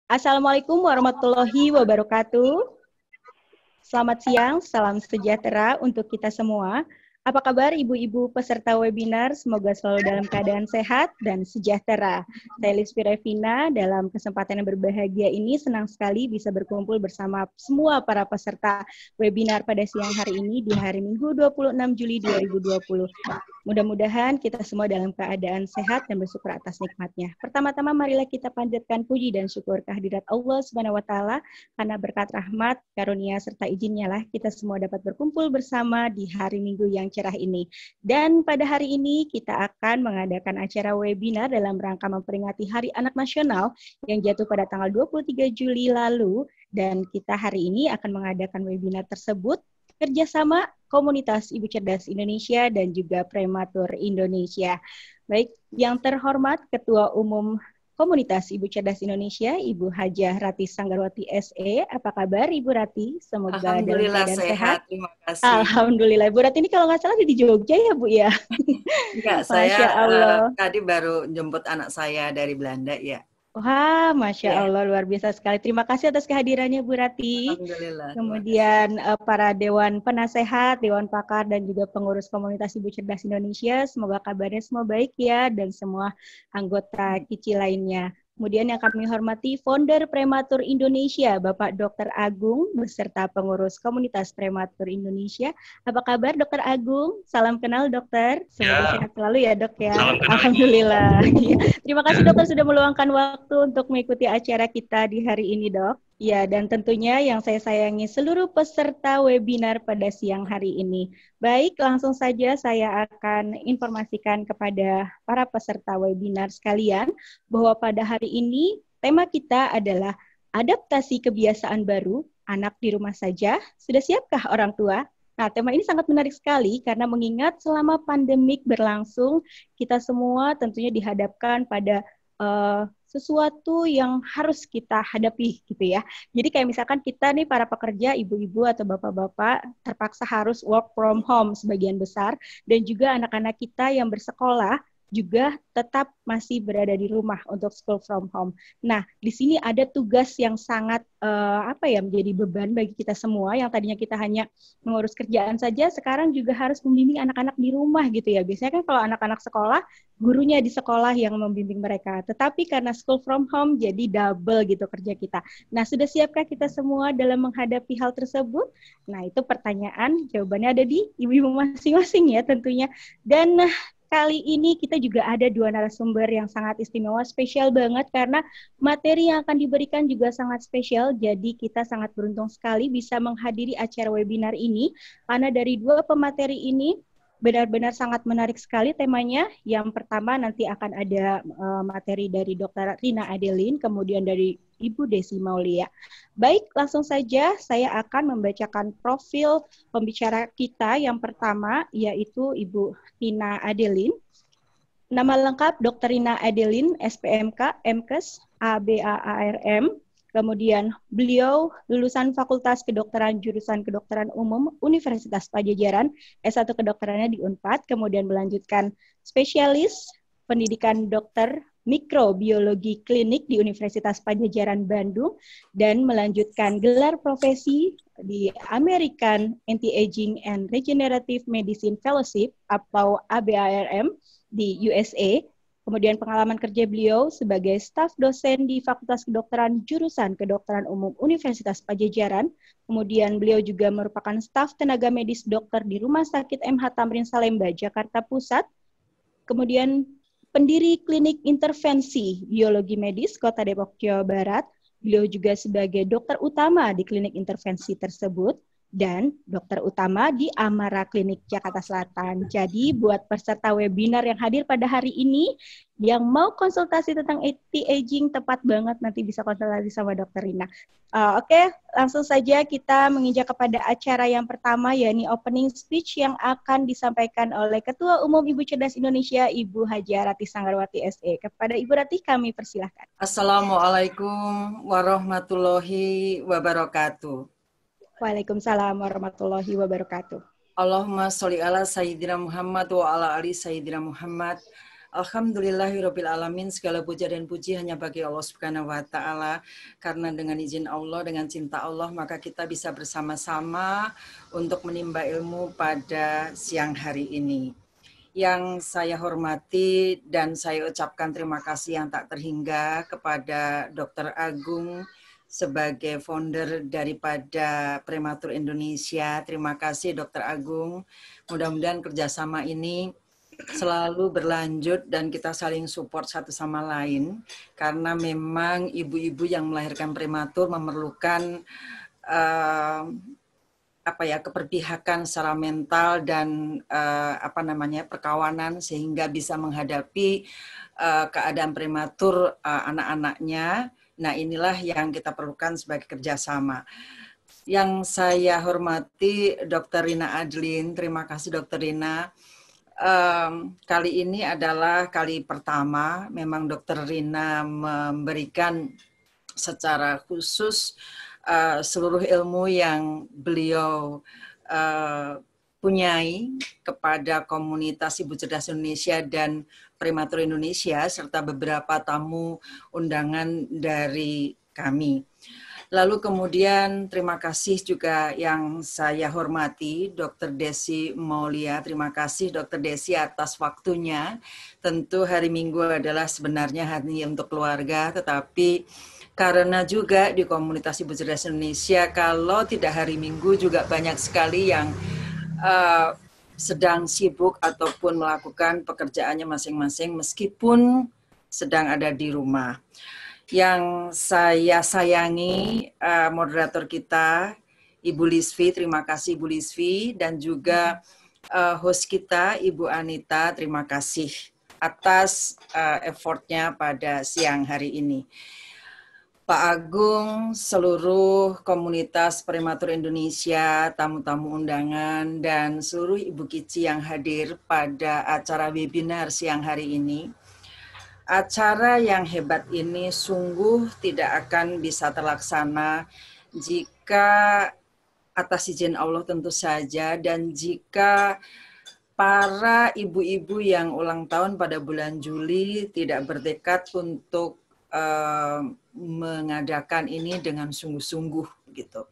Assalamualaikum warahmatullahi wabarakatuh. Selamat siang, salam sejahtera untuk kita semua. Apa kabar ibu-ibu peserta webinar? Semoga selalu dalam keadaan sehat dan sejahtera. Saya Lisfi Revina, dalam kesempatan yang berbahagia ini senang sekali bisa berkumpul bersama semua para peserta webinar pada siang hari ini di hari Minggu 26 Juli 2020. Mudah-mudahan kita semua dalam keadaan sehat dan bersyukur atas nikmatnya. Pertama-tama marilah kita panjatkan puji dan syukur kehadirat Allah Subhanahu wa taala karena berkat rahmat, karunia serta izinnya lah kita semua dapat berkumpul bersama di hari Minggu yang cerah ini. Dan pada hari ini kita akan mengadakan acara webinar dalam rangka memperingati Hari Anak Nasional yang jatuh pada tanggal 23 Juli lalu, dan kita hari ini akan mengadakan webinar tersebut kerjasama Komunitas Ibu Cerdas Indonesia dan juga Prematur Indonesia. Baik, yang terhormat Ketua Umum Komunitas Ibu Cerdas Indonesia, Ibu Hajah Rati Sanggarwati SE. Apa kabar Ibu Rati? Semoga dalam keadaan sehat. Terima kasih. Alhamdulillah. Bu Rati ini kalau nggak salah di Jogja ya Bu ya? Enggak, Masya saya Allah. tadi baru jemput anak saya dari Belanda ya. Wah, Masya Ya. Allah, luar biasa sekali. Terima kasih atas kehadirannya Bu Rati. Alhamdulillah. Kemudian para Dewan Penasehat, Dewan Pakar, dan juga pengurus komunitas Ibu Cerdas Indonesia. Semoga kabarnya semua baik ya, dan semua anggota KICI lainnya. Kemudian yang kami hormati founder Prematur Indonesia, Bapak Dr. Agung, beserta pengurus komunitas Prematur Indonesia. Apa kabar Dr. Agung? Salam kenal dokter. Semoga sehat selalu ya dok ya. Salam kenal. Alhamdulillah. Terima kasih dokter sudah meluangkan waktu untuk mengikuti acara kita di hari ini dok. Ya, dan tentunya yang saya sayangi seluruh peserta webinar pada siang hari ini. Baik, langsung saja saya akan informasikan kepada para peserta webinar sekalian bahwa pada hari ini tema kita adalah adaptasi kebiasaan baru, anak di rumah saja. Sudah siapkah orang tua? Nah, tema ini sangat menarik sekali karena mengingat selama pandemik berlangsung, kita semua tentunya dihadapkan pada sesuatu yang harus kita hadapi gitu ya. Jadi kayak misalkan kita nih para pekerja, ibu-ibu atau bapak-bapak terpaksa harus work from home sebagian besar, dan juga anak-anak kita yang bersekolah juga tetap masih berada di rumah untuk school from home. Nah, di sini ada tugas yang sangat menjadi beban bagi kita semua yang tadinya kita hanya mengurus kerjaan saja, sekarang juga harus membimbing anak-anak di rumah gitu ya. Biasanya kan kalau anak-anak sekolah, gurunya di sekolah yang membimbing mereka. Tetapi karena school from home jadi double gitu kerja kita. Nah, sudah siapkah kita semua dalam menghadapi hal tersebut? Nah, itu pertanyaan, jawabannya ada di ibu-ibu masing-masing ya tentunya. Dan kali ini kita juga ada dua narasumber yang sangat istimewa, spesial banget karena materi yang akan diberikan juga sangat spesial. Jadi kita sangat beruntung sekali bisa menghadiri acara webinar ini karena dari dua pemateri ini benar-benar sangat menarik sekali temanya. Yang pertama nanti akan ada materi dari Dr. Rina Adeline, kemudian dari Ibu Desi Maulia. Baik, langsung saja saya akan membacakan profil pembicara kita yang pertama, yaitu Ibu Rina Adeline. Nama lengkap Dr. Rina Adeline, SPMK, MKes, ABAARM. Kemudian beliau lulusan Fakultas Kedokteran Jurusan Kedokteran Umum Universitas Padjadjaran, S1 kedokterannya di Unpad, kemudian melanjutkan spesialis pendidikan dokter mikrobiologi klinik di Universitas Padjadjaran Bandung, dan melanjutkan gelar profesi di American Anti-Aging and Regenerative Medicine Fellowship atau ABARM di USA. Kemudian pengalaman kerja beliau sebagai staf dosen di Fakultas Kedokteran Jurusan Kedokteran Umum Universitas Padjadjaran. Kemudian beliau juga merupakan staf tenaga medis dokter di Rumah Sakit MH Tamrin Salemba, Jakarta Pusat. Kemudian pendiri klinik intervensi biologi medis Kota Depok, Jawa Barat. Beliau juga sebagai dokter utama di klinik intervensi tersebut dan dokter utama di Amara Klinik Jakarta Selatan. Jadi buat peserta webinar yang hadir pada hari ini yang mau konsultasi tentang anti-aging, tepat banget nanti bisa konsultasi sama Dr. Rina. Oke, langsung saja kita menginjak kepada acara yang pertama, yakni opening speech yang akan disampaikan oleh Ketua Umum Ibu Cerdas Indonesia, Ibu Hajah Rati Sanggarwati SE. Kepada Ibu Rati kami persilahkan. Assalamualaikum warahmatullahi wabarakatuh. Waalaikumsalam warahmatullahi wabarakatuh. Allahumma sholli ala Sayyidina Muhammad wa ala ali Sayyidina Muhammad. Alhamdulillahirabbil alamin, segala puja dan puji hanya bagi Allah Subhanahu wa taala. Karena dengan izin Allah, dengan cinta Allah, maka kita bisa bersama-sama untuk menimba ilmu pada siang hari ini. Yang saya hormati dan saya ucapkan terima kasih yang tak terhingga kepada Dr. Agung sebagai founder daripada Prematur Indonesia. Terima kasih Dr. Agung. Mudah-mudahan kerjasama ini selalu berlanjut dan kita saling support satu sama lain, karena memang ibu-ibu yang melahirkan prematur memerlukan keperpihakan secara mental dan perkawanan sehingga bisa menghadapi keadaan prematur anak-anaknya. Nah, inilah yang kita perlukan sebagai kerjasama. Yang saya hormati Dr. Rina Adlin, terima kasih Dr. Rina. Kali ini adalah kali pertama memang Dr. Rina memberikan secara khusus seluruh ilmu yang beliau punyai kepada komunitas Ibu Cerdas Indonesia dan Prematur Indonesia serta beberapa tamu undangan dari kami. Lalu kemudian terima kasih juga yang saya hormati Dr. Desi Maulia. Terima kasih Dr. Desi atas waktunya. Tentu hari Minggu adalah sebenarnya hari untuk keluarga, tetapi karena juga di komunitas Ibu Cerdas Indonesia, kalau tidak hari Minggu juga banyak sekali yang sedang sibuk ataupun melakukan pekerjaannya masing-masing meskipun sedang ada di rumah. Yang saya sayangi moderator kita, Ibu Lisvi, terima kasih Ibu Lisvi, dan juga host kita, Ibu Anita, terima kasih atas effortnya pada siang hari ini. Pak Agung, seluruh komunitas Prematur Indonesia, tamu-tamu undangan, dan seluruh Ibu Kici yang hadir pada acara webinar siang hari ini. Acara yang hebat ini sungguh tidak akan bisa terlaksana jika atas izin Allah tentu saja, dan jika para ibu-ibu yang ulang tahun pada bulan Juli tidak bertekad untuk mengadakan ini dengan sungguh-sungguh gitu.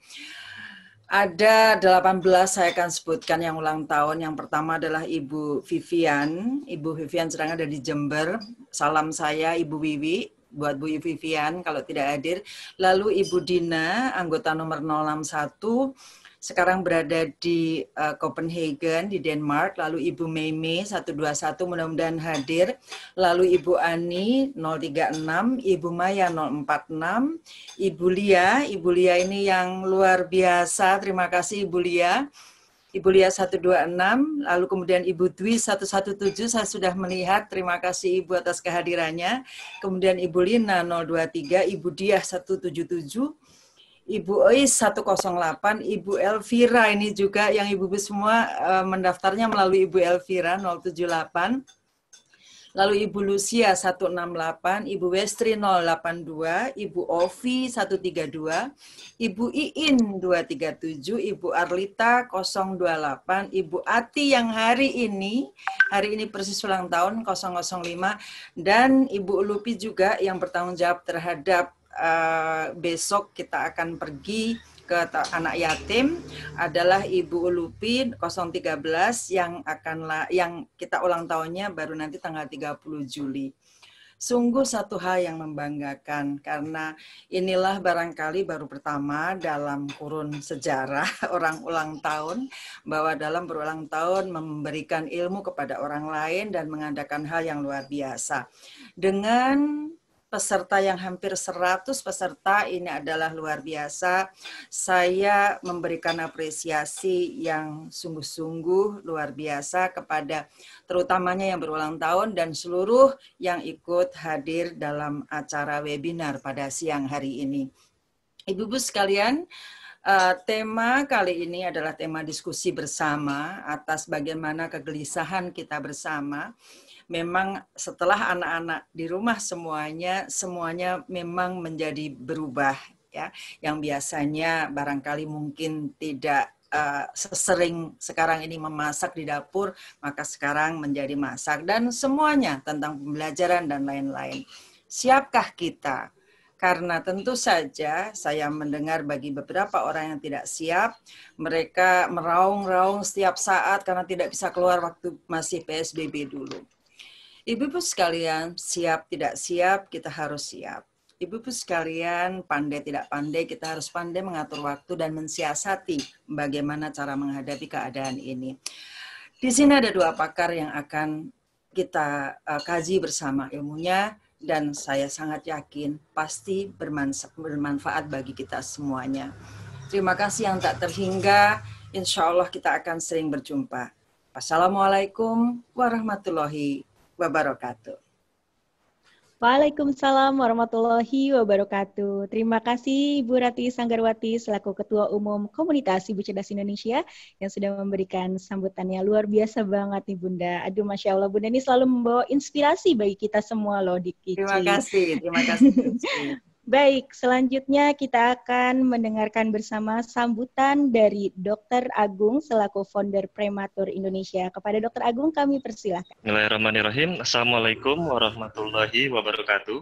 Ada 18 saya akan sebutkan yang ulang tahun. Yang pertama adalah Ibu Vivian. Ibu Vivian sedang ada di Jember. Salam saya Ibu Wiwi buat Bu Vivian kalau tidak hadir. Lalu Ibu Dina, anggota nomor 061, sekarang berada di Copenhagen di Denmark. Lalu Ibu Meme 121 mudah-mudahan hadir. Lalu Ibu Ani 036, Ibu Maya 046, Ibu Lia ini yang luar biasa. Terima kasih Ibu Lia. Ibu Lia 126, lalu kemudian Ibu Dwi 117, saya sudah melihat, terima kasih Ibu atas kehadirannya. Kemudian Ibu Lina 023, Ibu Diah 177, Ibu Ois 108, Ibu Elvira ini juga yang ibu-ibu semua mendaftarnya melalui Ibu Elvira 078. Lalu Ibu Lucia 168, Ibu Westri 082, Ibu Ovi 132, Ibu Iin 237, Ibu Arlita 028, Ibu Ati yang hari ini persis ulang tahun 005, dan Ibu Lupi juga yang bertanggung jawab terhadap besok kita akan pergi ke anak yatim adalah Ibu Lupi 013 yang kita ulang tahunnya baru nanti tanggal 30 Juli. Sungguh satu hal yang membanggakan karena inilah barangkali baru pertama dalam kurun sejarah orang ulang tahun bahwa dalam berulang tahun memberikan ilmu kepada orang lain dan mengadakan hal yang luar biasa. Dengan peserta yang hampir 100 peserta, ini adalah luar biasa. Saya memberikan apresiasi yang sungguh-sungguh luar biasa kepada terutamanya yang berulang tahun dan seluruh yang ikut hadir dalam acara webinar pada siang hari ini. Ibu-ibu sekalian, tema kali ini adalah tema diskusi bersama atas bagaimana kegelisahan kita bersama. Memang setelah anak-anak di rumah semuanya memang menjadi berubah ya. Yang biasanya barangkali mungkin tidak sesering sekarang ini memasak di dapur, maka sekarang menjadi masak. Dan semuanya tentang pembelajaran dan lain-lain. Siapkah kita? Karena tentu saja saya mendengar bagi beberapa orang yang tidak siap, mereka meraung-raung setiap saat karena tidak bisa keluar waktu masih PSBB dulu. Ibu-ibu sekalian, siap tidak siap, kita harus siap. Ibu-ibu sekalian, pandai tidak pandai, kita harus pandai mengatur waktu dan mensiasati bagaimana cara menghadapi keadaan ini. Di sini ada dua pakar yang akan kita kaji bersama ilmunya, dan saya sangat yakin pasti bermanfaat bagi kita semuanya. Terima kasih yang tak terhingga, insya Allah kita akan sering berjumpa. Wassalamualaikum warahmatullahi wabarakatuh. Waalaikumsalam warahmatullahi wabarakatuh. Terima kasih Ibu Rati Sanggarwati selaku Ketua Umum Komunitas Ibu Cerdas Indonesia yang sudah memberikan sambutannya luar biasa banget nih Bunda. Aduh Masya Allah, Bunda ini selalu membawa inspirasi bagi kita semua loh di Kici. Terima kasih. Baik, selanjutnya kita akan mendengarkan bersama sambutan dari Dr. Agung selaku founder Prematur Indonesia. Kepada Dr. Agung kami persilahkan. Bismillahirrahmanirrahim. Assalamualaikum warahmatullahi wabarakatuh.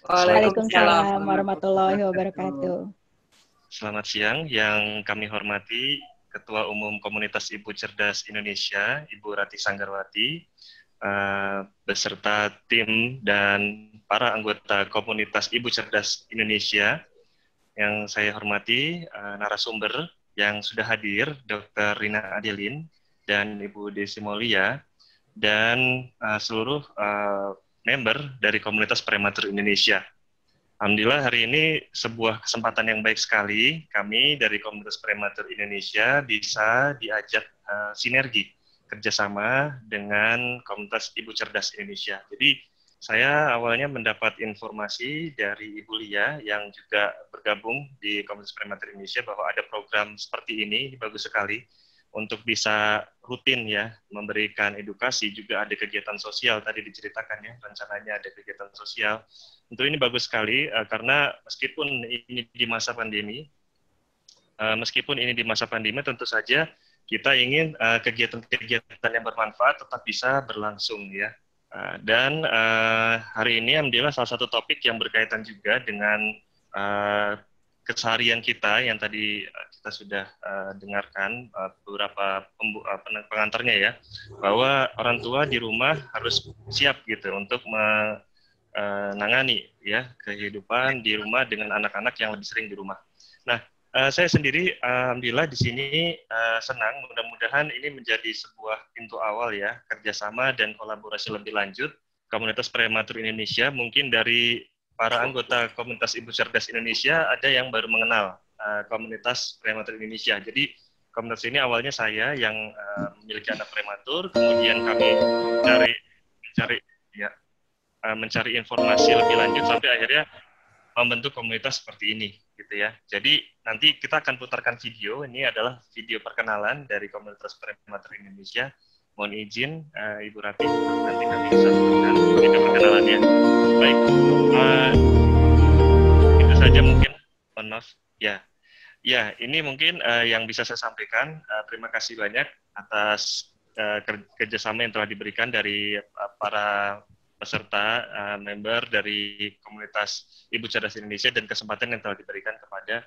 Waalaikumsalam warahmatullahi wabarakatuh. Selamat siang, yang kami hormati Ketua Umum Komunitas Ibu Cerdas Indonesia, Ibu Rati Sanggarwati, beserta tim dan para anggota komunitas Ibu Cerdas Indonesia. Yang saya hormati narasumber yang sudah hadir, Dr. Rina Adelin dan Ibu Desi Molia, dan seluruh member dari komunitas Prematur Indonesia. Alhamdulillah hari ini sebuah kesempatan yang baik sekali, kami dari komunitas Prematur Indonesia bisa diajak sinergi kerjasama dengan komunitas Ibu Cerdas Indonesia. Jadi saya awalnya mendapat informasi dari Ibu Lia yang juga bergabung di komunitas Prematur Indonesia bahwa ada program seperti ini, bagus sekali untuk bisa rutin ya memberikan edukasi, juga ada kegiatan sosial tadi diceritakan ya, rencananya ada kegiatan sosial. Tentu ini bagus sekali karena meskipun ini di masa pandemi, tentu saja kita ingin kegiatan-kegiatan yang bermanfaat tetap bisa berlangsung ya. Dan hari ini alhamdulillah salah satu topik yang berkaitan juga dengan keseharian kita yang tadi kita sudah dengarkan beberapa pengantarnya ya, bahwa orang tua di rumah harus siap gitu untuk menangani ya kehidupan di rumah dengan anak-anak yang lebih sering di rumah. Nah, saya sendiri alhamdulillah di sini senang, mudah-mudahan ini menjadi sebuah pintu awal ya kerjasama dan kolaborasi lebih lanjut komunitas Prematur Indonesia. Mungkin dari para anggota komunitas Ibu Cerdas Indonesia ada yang baru mengenal komunitas Prematur Indonesia. Jadi komunitas ini awalnya saya yang memiliki anak prematur, kemudian kami mencari informasi lebih lanjut sampai akhirnya membentuk komunitas seperti ini gitu ya. Jadi nanti kita akan putarkan video, ini adalah video perkenalan dari komunitas Prematur Indonesia. Mohon izin Ibu Rati, nanti kami bisa sebutkan video perkenalannya. Baik, itu saja mungkin, mohon maaf. Ya, ini mungkin yang bisa saya sampaikan. Terima kasih banyak atas kerjasama yang telah diberikan dari para peserta, member dari komunitas Ibu Cerdas Indonesia dan kesempatan yang telah diberikan kepada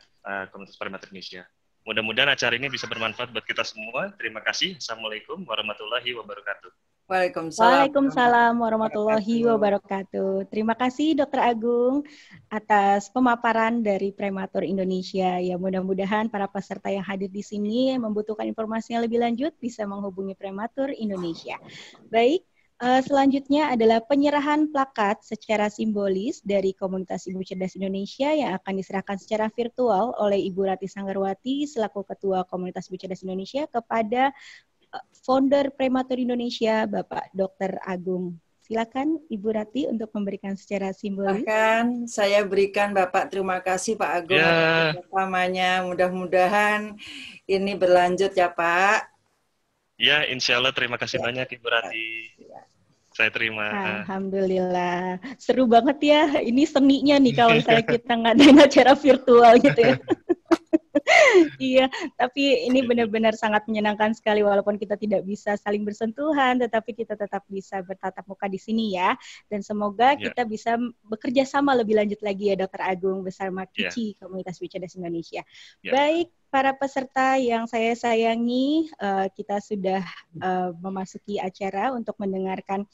komunitas Prematur Indonesia. Mudah-mudahan acara ini bisa bermanfaat buat kita semua. Terima kasih. Assalamualaikum warahmatullahi wabarakatuh. Waalaikumsalam warahmatullahi wabarakatuh. Terima kasih Dr. Agung atas pemaparan dari Prematur Indonesia. Ya, mudah-mudahan para peserta yang hadir di sini yang membutuhkan informasi yang lebih lanjut bisa menghubungi Prematur Indonesia. Baik. Selanjutnya adalah penyerahan plakat secara simbolis dari komunitas Ibu Cerdas Indonesia yang akan diserahkan secara virtual oleh Ibu Rati Sanggarwati selaku Ketua Komunitas Ibu Cerdas Indonesia kepada founder Prematur Indonesia, Bapak Dr. Agung. Silakan Ibu Rati untuk memberikan secara simbolis. Bahkan saya berikan Bapak terima kasih Pak Agung atas kerjasamanya. Mudah-mudahan ini berlanjut ya Pak. Ya, insya Allah terima kasih banyak Ibu Rati. Saya terima. Alhamdulillah. Seru banget ya. Ini seninya nih kalau misalnya kita ngadain acara virtual gitu ya. Iya, tapi ini benar-benar sangat menyenangkan sekali walaupun kita tidak bisa saling bersentuhan, tetapi kita tetap bisa bertatap muka di sini ya. Dan semoga Ya, kita bisa bekerja sama lebih lanjut lagi ya Dokter Agung bersama ya, KICI, Komunitas Bicerdas Indonesia. ya. Baik, para peserta yang saya sayangi, kita sudah memasuki acara untuk mendengarkan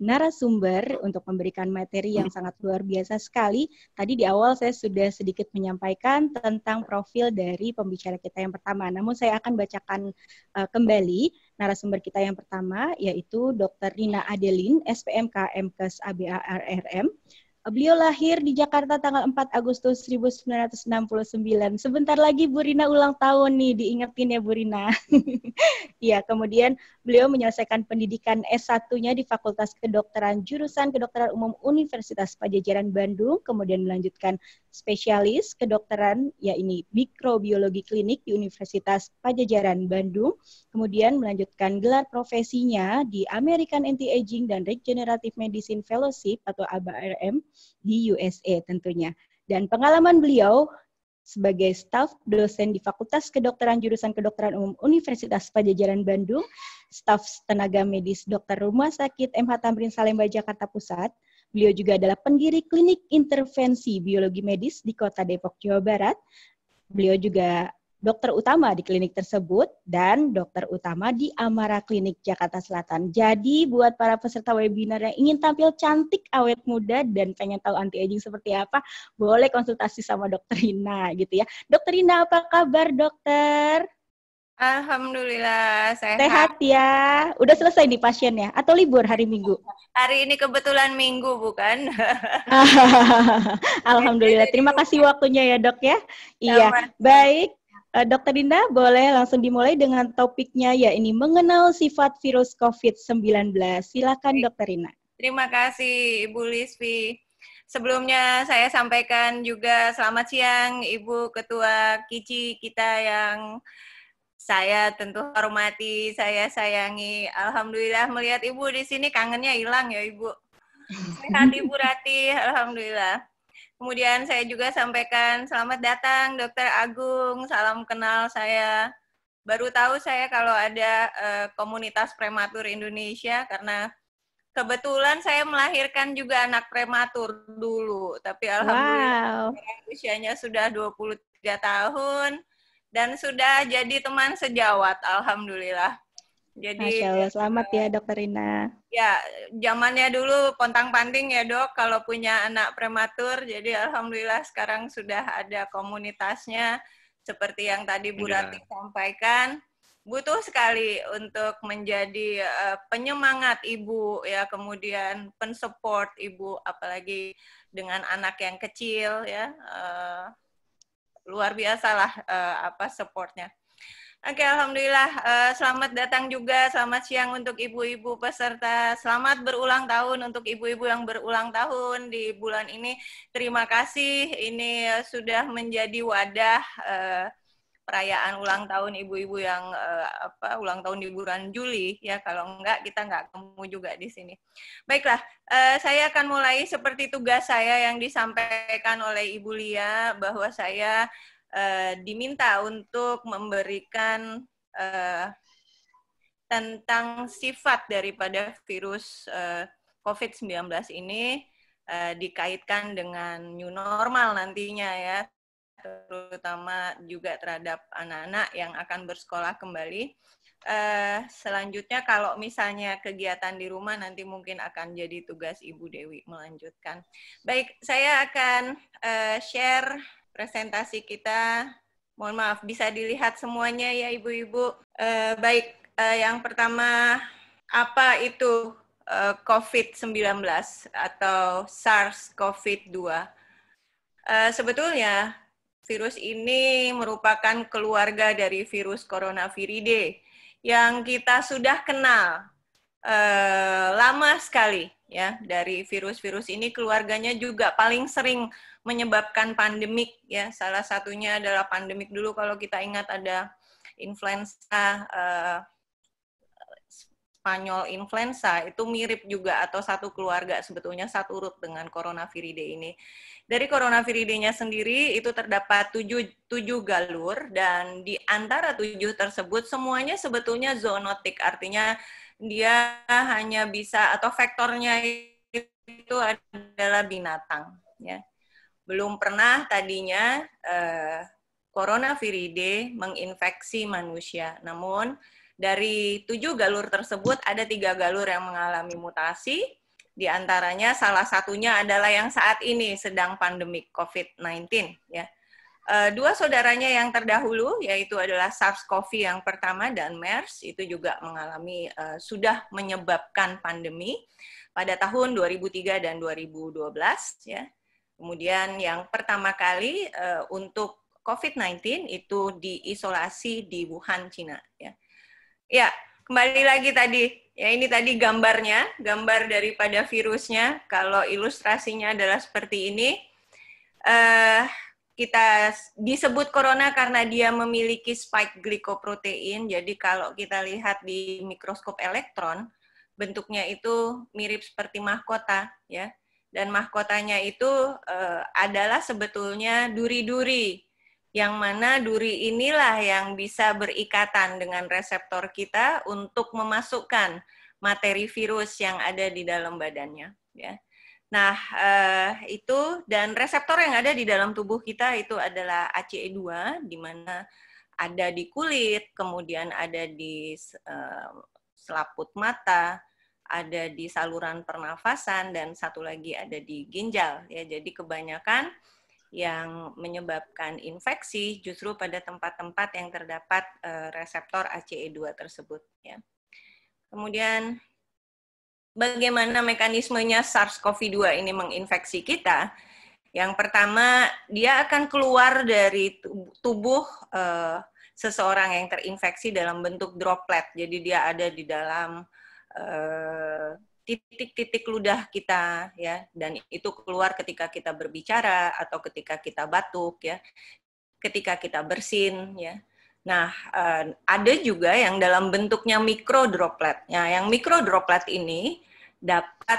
narasumber untuk memberikan materi yang sangat luar biasa sekali. Tadi di awal saya sudah sedikit menyampaikan tentang profil dari pembicara kita yang pertama. Namun saya akan bacakan kembali narasumber kita yang pertama, yaitu Dr. Rina Adeline, SPMK MKes ABARRM. Beliau lahir di Jakarta tanggal 4 Agustus 1969. Sebentar lagi Bu Rina ulang tahun nih, diingetin ya Bu Rina. Iya, kemudian beliau menyelesaikan pendidikan S1-nya di Fakultas Kedokteran Jurusan Kedokteran Umum Universitas Padjadjaran Bandung, kemudian melanjutkan spesialis kedokteran, ya ini mikrobiologi klinik di Universitas Padjadjaran Bandung, kemudian melanjutkan gelar profesinya di American Anti-Aging dan Regenerative Medicine Fellowship atau ABRM di USA tentunya. Dan pengalaman beliau sebagai staf dosen di Fakultas Kedokteran Jurusan Kedokteran Umum Universitas Padjadjaran Bandung, staf tenaga medis Dokter Rumah Sakit MH Tamrin Salemba Jakarta Pusat. Beliau juga adalah pendiri klinik intervensi biologi medis di Kota Depok, Jawa Barat. Beliau juga dokter utama di klinik tersebut dan dokter utama di Amara Klinik Jakarta Selatan. Jadi buat para peserta webinar yang ingin tampil cantik, awet muda, dan pengen tahu anti-aging seperti apa, boleh konsultasi sama Dokter Rina gitu ya. Dokter Rina, apa kabar dokter? Alhamdulillah sehat. Sehat ya. Udah selesai nih pasiennya atau libur hari Minggu? Hari ini kebetulan Minggu bukan? Alhamdulillah. Terima kasih waktunya ya dok ya. Iya, Sama. baik. Dokter Dinda, boleh langsung dimulai dengan topiknya, ya ini mengenal sifat virus COVID-19. Silakan Dokter Rina. Terima kasih Ibu Lisvi. Sebelumnya saya sampaikan juga selamat siang Ibu Ketua KICI kita yang saya tentu hormati, saya sayangi. Alhamdulillah melihat Ibu di sini kangennya hilang ya Ibu. Sehat Ibu Rati, alhamdulillah. Kemudian saya juga sampaikan selamat datang Dr. Agung, salam kenal saya. Baru tahu saya kalau ada komunitas prematur Indonesia karena kebetulan saya melahirkan juga anak prematur dulu, tapi alhamdulillah usianya sudah 23 tahun dan sudah jadi teman sejawat, alhamdulillah. Jadi, Masya Allah, selamat ya Dokter Rina. Ya, zamannya dulu pontang-panting ya dok, kalau punya anak prematur, jadi alhamdulillah sekarang sudah ada komunitasnya, seperti yang tadi Bu Rati sampaikan, butuh sekali untuk menjadi penyemangat ibu, ya kemudian pensupport ibu, apalagi dengan anak yang kecil, ya luar biasa lah supportnya. Oke, alhamdulillah. Selamat datang juga, selamat siang untuk ibu-ibu peserta. Selamat berulang tahun untuk ibu-ibu yang berulang tahun di bulan ini. Terima kasih, ini sudah menjadi wadah perayaan ulang tahun ibu-ibu yang ulang tahun di bulan Juli. Ya, kalau enggak, kita enggak ketemu juga di sini. Baiklah, saya akan mulai seperti tugas saya yang disampaikan oleh Ibu Lia, bahwa saya diminta untuk memberikan tentang sifat daripada virus COVID-19 ini dikaitkan dengan new normal nantinya ya, terutama juga terhadap anak-anak yang akan bersekolah kembali. Selanjutnya kalau misalnya kegiatan di rumah nanti mungkin akan jadi tugas Ibu Dewi melanjutkan. Baik, saya akan share presentasi kita. Mohon maaf, bisa dilihat semuanya ya Ibu-Ibu. Baik, yang pertama, apa itu COVID-19 atau SARS-CoV-2? Sebetulnya, virus ini merupakan keluarga dari virus Coronaviridae yang kita sudah kenal lama sekali. Ya, dari virus-virus ini keluarganya juga paling sering menyebabkan pandemik ya. Salah satunya adalah pandemik dulu kalau kita ingat ada influenza Spanyol influenza, itu mirip juga atau satu keluarga sebetulnya, satu urut dengan Coronaviridae ini. Dari coronavirus-nya sendiri itu terdapat 7 galur, dan di antara 7 tersebut semuanya sebetulnya zoonotik, artinya dia hanya bisa, atau vektornya itu adalah binatang. Ya. Belum pernah tadinya coronavirus menginfeksi manusia. Namun dari 7 galur tersebut ada 3 galur yang mengalami mutasi. Di antaranya salah satunya adalah yang saat ini sedang pandemik COVID-19. Ya. 2 saudaranya yang terdahulu, yaitu adalah SARS-CoV yang pertama dan MERS, itu juga mengalami, sudah menyebabkan pandemi pada tahun 2003 dan 2012. Ya. Kemudian yang pertama kali untuk COVID-19 itu diisolasi di Wuhan, Cina. Ya. Ya, kembali lagi tadi. Ya, ini tadi gambarnya, gambar daripada virusnya. Kalau ilustrasinya adalah seperti ini. Kita disebut corona karena dia memiliki spike glycoprotein. Jadi kalau kita lihat di mikroskop elektron, bentuknya itu mirip seperti mahkota, ya. Dan mahkotanya itu adalah sebetulnya duri-duri, yang mana duri inilah yang bisa berikatan dengan reseptor kita untuk memasukkan materi virus yang ada di dalam badannya. Ya. Nah, itu, dan reseptor yang ada di dalam tubuh kita itu adalah ACE2, di mana ada di kulit, kemudian ada di selaput mata, ada di saluran pernafasan, dan satu lagi ada di ginjal. Ya, jadi kebanyakan yang menyebabkan infeksi justru pada tempat-tempat yang terdapat reseptor ACE2 tersebut. Ya. Kemudian bagaimana mekanismenya SARS-CoV-2 ini menginfeksi kita? Yang pertama, dia akan keluar dari tubuh seseorang yang terinfeksi dalam bentuk droplet. Jadi dia ada di dalam titik-titik ludah kita, ya, dan itu keluar ketika kita berbicara atau ketika kita batuk, ya, ketika kita bersin, ya. Nah, ada juga yang dalam bentuknya mikrodroplet. Nah, yang mikrodroplet ini dapat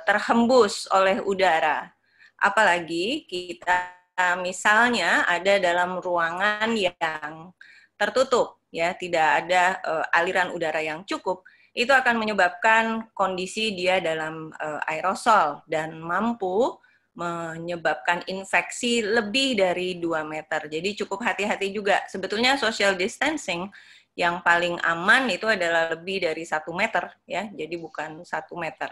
terhembus oleh udara. Apalagi kita misalnya ada dalam ruangan yang tertutup, ya, tidak ada aliran udara yang cukup. Itu akan menyebabkan kondisi dia dalam aerosol dan mampu menyebabkan infeksi lebih dari 2 meter. Jadi cukup hati-hati juga. Sebetulnya social distancing yang paling aman itu adalah lebih dari 1 meter, ya. Jadi bukan 1 meter.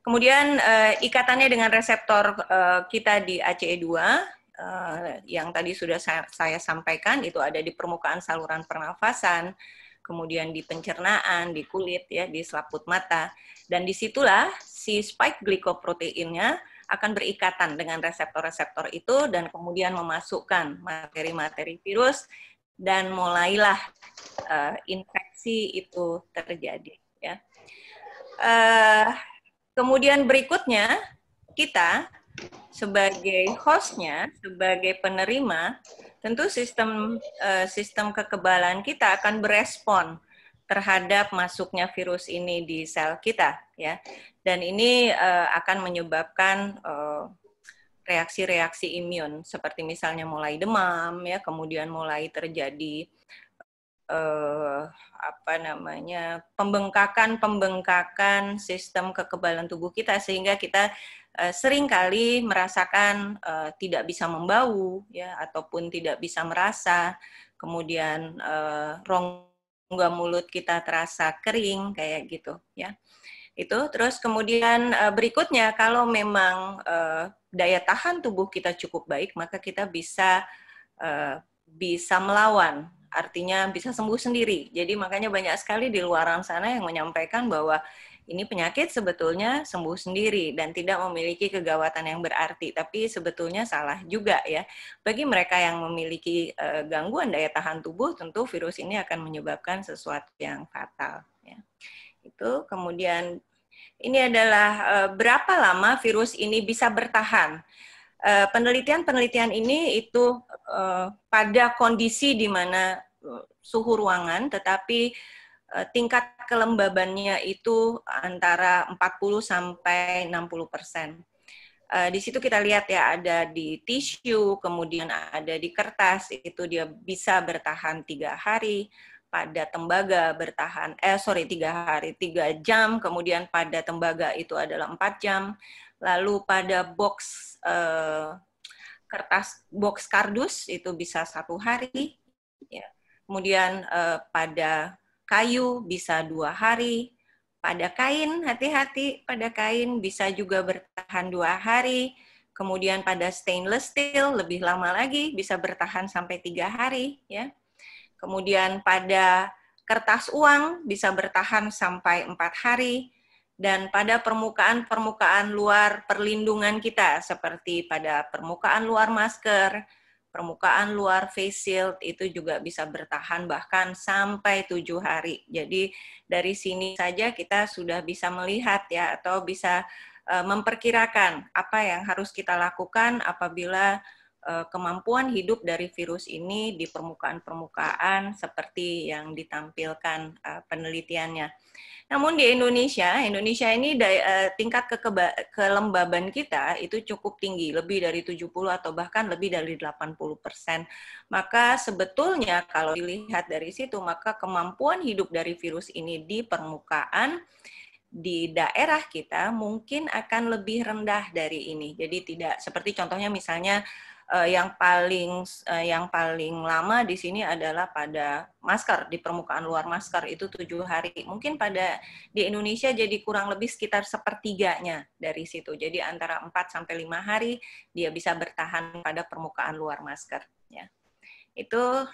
Kemudian ikatannya dengan reseptor kita di ACE2 yang tadi sudah saya sampaikan, itu ada di permukaan saluran pernafasan, kemudian di pencernaan, di kulit, ya, di selaput mata, dan disitulah si spike glycoproteinnya akan berikatan dengan reseptor-reseptor itu dan kemudian memasukkan materi-materi virus dan mulailah infeksi itu terjadi. Ya. Kemudian berikutnya kita sebagai hostnya, sebagai penerima, tentu sistem kekebalan kita akan berespon terhadap masuknya virus ini di sel kita, ya. Dan ini akan menyebabkan reaksi-reaksi imun seperti misalnya mulai demam, ya, kemudian mulai terjadi pembengkakan sistem kekebalan tubuh kita sehingga kita seringkali merasakan tidak bisa membau, ya, ataupun tidak bisa merasa, kemudian rongga mulut kita terasa kering kayak gitu, ya. Itu terus kemudian berikutnya kalau memang daya tahan tubuh kita cukup baik, maka kita bisa melawan, artinya bisa sembuh sendiri. Jadi makanya banyak sekali di luaran sana yang menyampaikan bahwa ini penyakit sebetulnya sembuh sendiri dan tidak memiliki kegawatan yang berarti, tapi sebetulnya salah juga, ya. Bagi mereka yang memiliki gangguan daya tahan tubuh, tentu virus ini akan menyebabkan sesuatu yang fatal, ya. Itu kemudian ini adalah berapa lama virus ini bisa bertahan. Penelitian-penelitian ini itu pada kondisi di mana suhu ruangan, tetapi tingkat kelembabannya itu antara 40 sampai 60%. Di situ kita lihat ya, ada di tisu, kemudian ada di kertas, itu dia bisa bertahan 3 hari, pada tembaga bertahan 3 hari 3 jam, kemudian pada tembaga itu adalah 4 jam, lalu pada box kertas box kardus itu bisa 1 hari, ya. Kemudian pada kayu bisa 2 hari, pada kain, hati-hati, pada kain bisa juga bertahan 2 hari, kemudian pada stainless steel lebih lama lagi, bisa bertahan sampai 3 hari, ya. Kemudian pada kertas uang bisa bertahan sampai 4 hari, dan pada permukaan luar perlindungan kita, seperti pada permukaan luar masker, permukaan luar face shield, itu juga bisa bertahan bahkan sampai 7 hari. Jadi dari sini saja kita sudah bisa melihat ya, atau bisa memperkirakan apa yang harus kita lakukan apabila kemampuan hidup dari virus ini di permukaan-permukaan seperti yang ditampilkan penelitiannya. Namun di Indonesia ini tingkat kelembaban kita itu cukup tinggi, lebih dari 70 atau bahkan lebih dari 80%. Maka sebetulnya kalau dilihat dari situ, maka kemampuan hidup dari virus ini di permukaan di daerah kita mungkin akan lebih rendah dari ini. Jadi tidak seperti contohnya misalnya yang paling lama di sini adalah pada masker, di permukaan luar masker itu 7 hari. Mungkin di Indonesia jadi kurang lebih sekitar sepertiganya dari situ. Jadi antara 4 sampai 5 hari dia bisa bertahan pada permukaan luar masker, ya. Itu.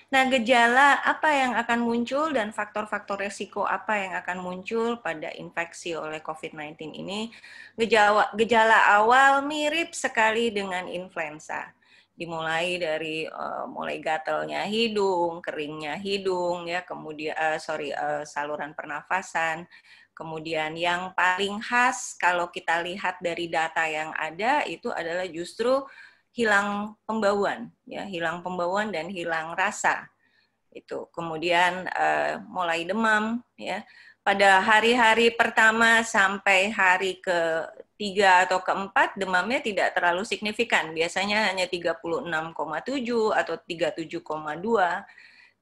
Nah, gejala apa yang akan muncul dan faktor-faktor resiko apa yang akan muncul pada infeksi oleh COVID-19 ini? Gejala awal mirip sekali dengan influenza. Dimulai dari mulai gatalnya hidung, keringnya hidung, ya, kemudian saluran pernafasan. Kemudian yang paling khas kalau kita lihat dari data yang ada itu adalah justru hilang pembauan, ya, hilang pembauan dan hilang rasa. Itu. Kemudian mulai demam, ya. Pada hari-hari pertama sampai hari ke-3 atau ke-4 demamnya tidak terlalu signifikan. Biasanya hanya 36,7 atau 37,2.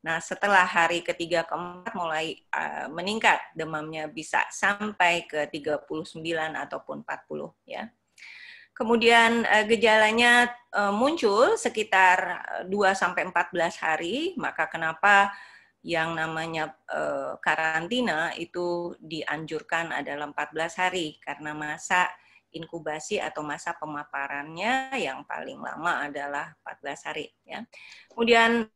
Nah, setelah hari ke-3 ke-4 mulai meningkat demamnya, bisa sampai ke 39 ataupun 40, ya. Kemudian gejalanya muncul sekitar 2-14 hari, maka kenapa yang namanya karantina itu dianjurkan adalah 14 hari, karena masa inkubasi atau masa pemaparannya yang paling lama adalah 14 hari. Ya. Kemudian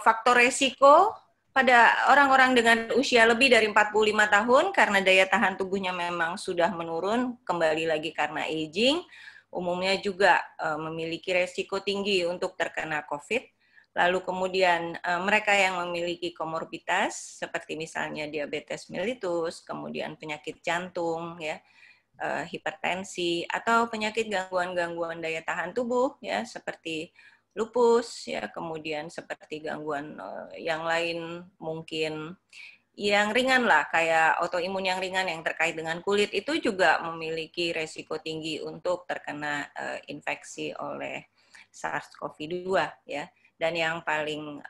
faktor resiko pada orang-orang dengan usia lebih dari 45 tahun, karena daya tahan tubuhnya memang sudah menurun, kembali lagi karena aging, umumnya juga memiliki resiko tinggi untuk terkena COVID. Lalu kemudian mereka yang memiliki komorbiditas seperti misalnya diabetes mellitus, kemudian penyakit jantung, ya, hipertensi, atau penyakit gangguan-gangguan daya tahan tubuh, ya, seperti lupus, ya, kemudian seperti gangguan yang lain mungkin yang ringan lah, kayak autoimun yang ringan yang terkait dengan kulit, itu juga memiliki resiko tinggi untuk terkena infeksi oleh SARS-CoV-2, ya. Dan yang paling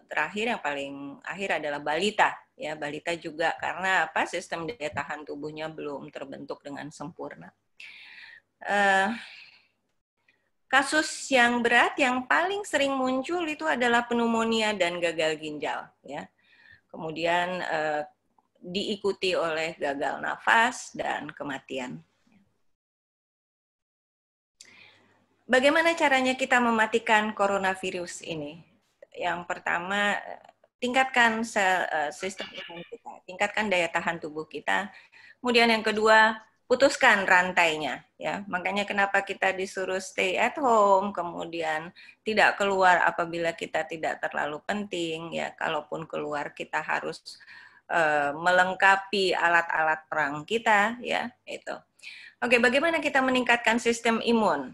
terakhir, yang paling akhir adalah balita, ya. Balita juga karena apa? Sistem daya tahan tubuhnya belum terbentuk dengan sempurna. Kasus yang berat yang paling sering muncul itu adalah pneumonia dan gagal ginjal, ya. Kemudian diikuti oleh gagal nafas dan kematian. Bagaimana caranya kita mematikan coronavirus ini? Yang pertama, tingkatkan sistem imun kita, tingkatkan daya tahan tubuh kita. Kemudian yang kedua, putuskan rantainya, ya. Makanya kenapa kita disuruh stay at home, kemudian tidak keluar apabila kita tidak terlalu penting, ya. Kalaupun keluar kita harus melengkapi alat-alat perang kita, ya, itu. Oke, bagaimana kita meningkatkan sistem imun?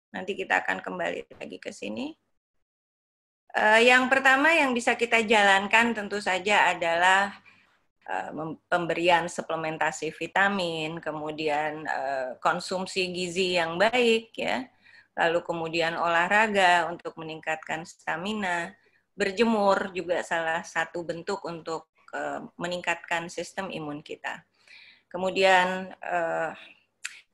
Nanti kita akan kembali lagi ke sini. Yang pertama yang bisa kita jalankan tentu saja adalah pemberian suplementasi vitamin, kemudian konsumsi gizi yang baik, ya, lalu kemudian olahraga untuk meningkatkan stamina, berjemur juga salah satu bentuk untuk meningkatkan sistem imun kita. Kemudian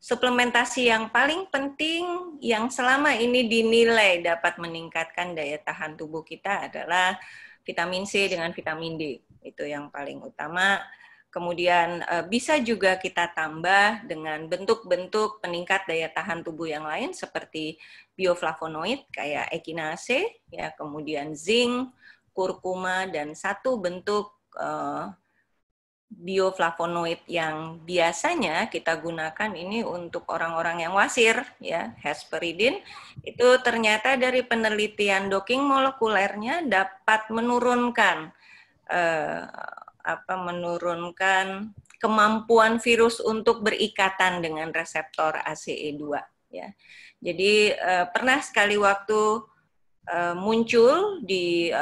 suplementasi yang paling penting yang selama ini dinilai dapat meningkatkan daya tahan tubuh kita adalah vitamin C dengan vitamin D. Itu yang paling utama. Kemudian bisa juga kita tambah dengan bentuk-bentuk peningkat daya tahan tubuh yang lain seperti bioflavonoid kayak echinacea, ya, kemudian zinc, kurkuma, dan satu bentuk bioflavonoid yang biasanya kita gunakan ini untuk orang-orang yang wasir, ya, hesperidin, itu ternyata dari penelitian docking molekulernya dapat menurunkan menurunkan kemampuan virus untuk berikatan dengan reseptor ACE2, ya. Jadi pernah sekali waktu muncul di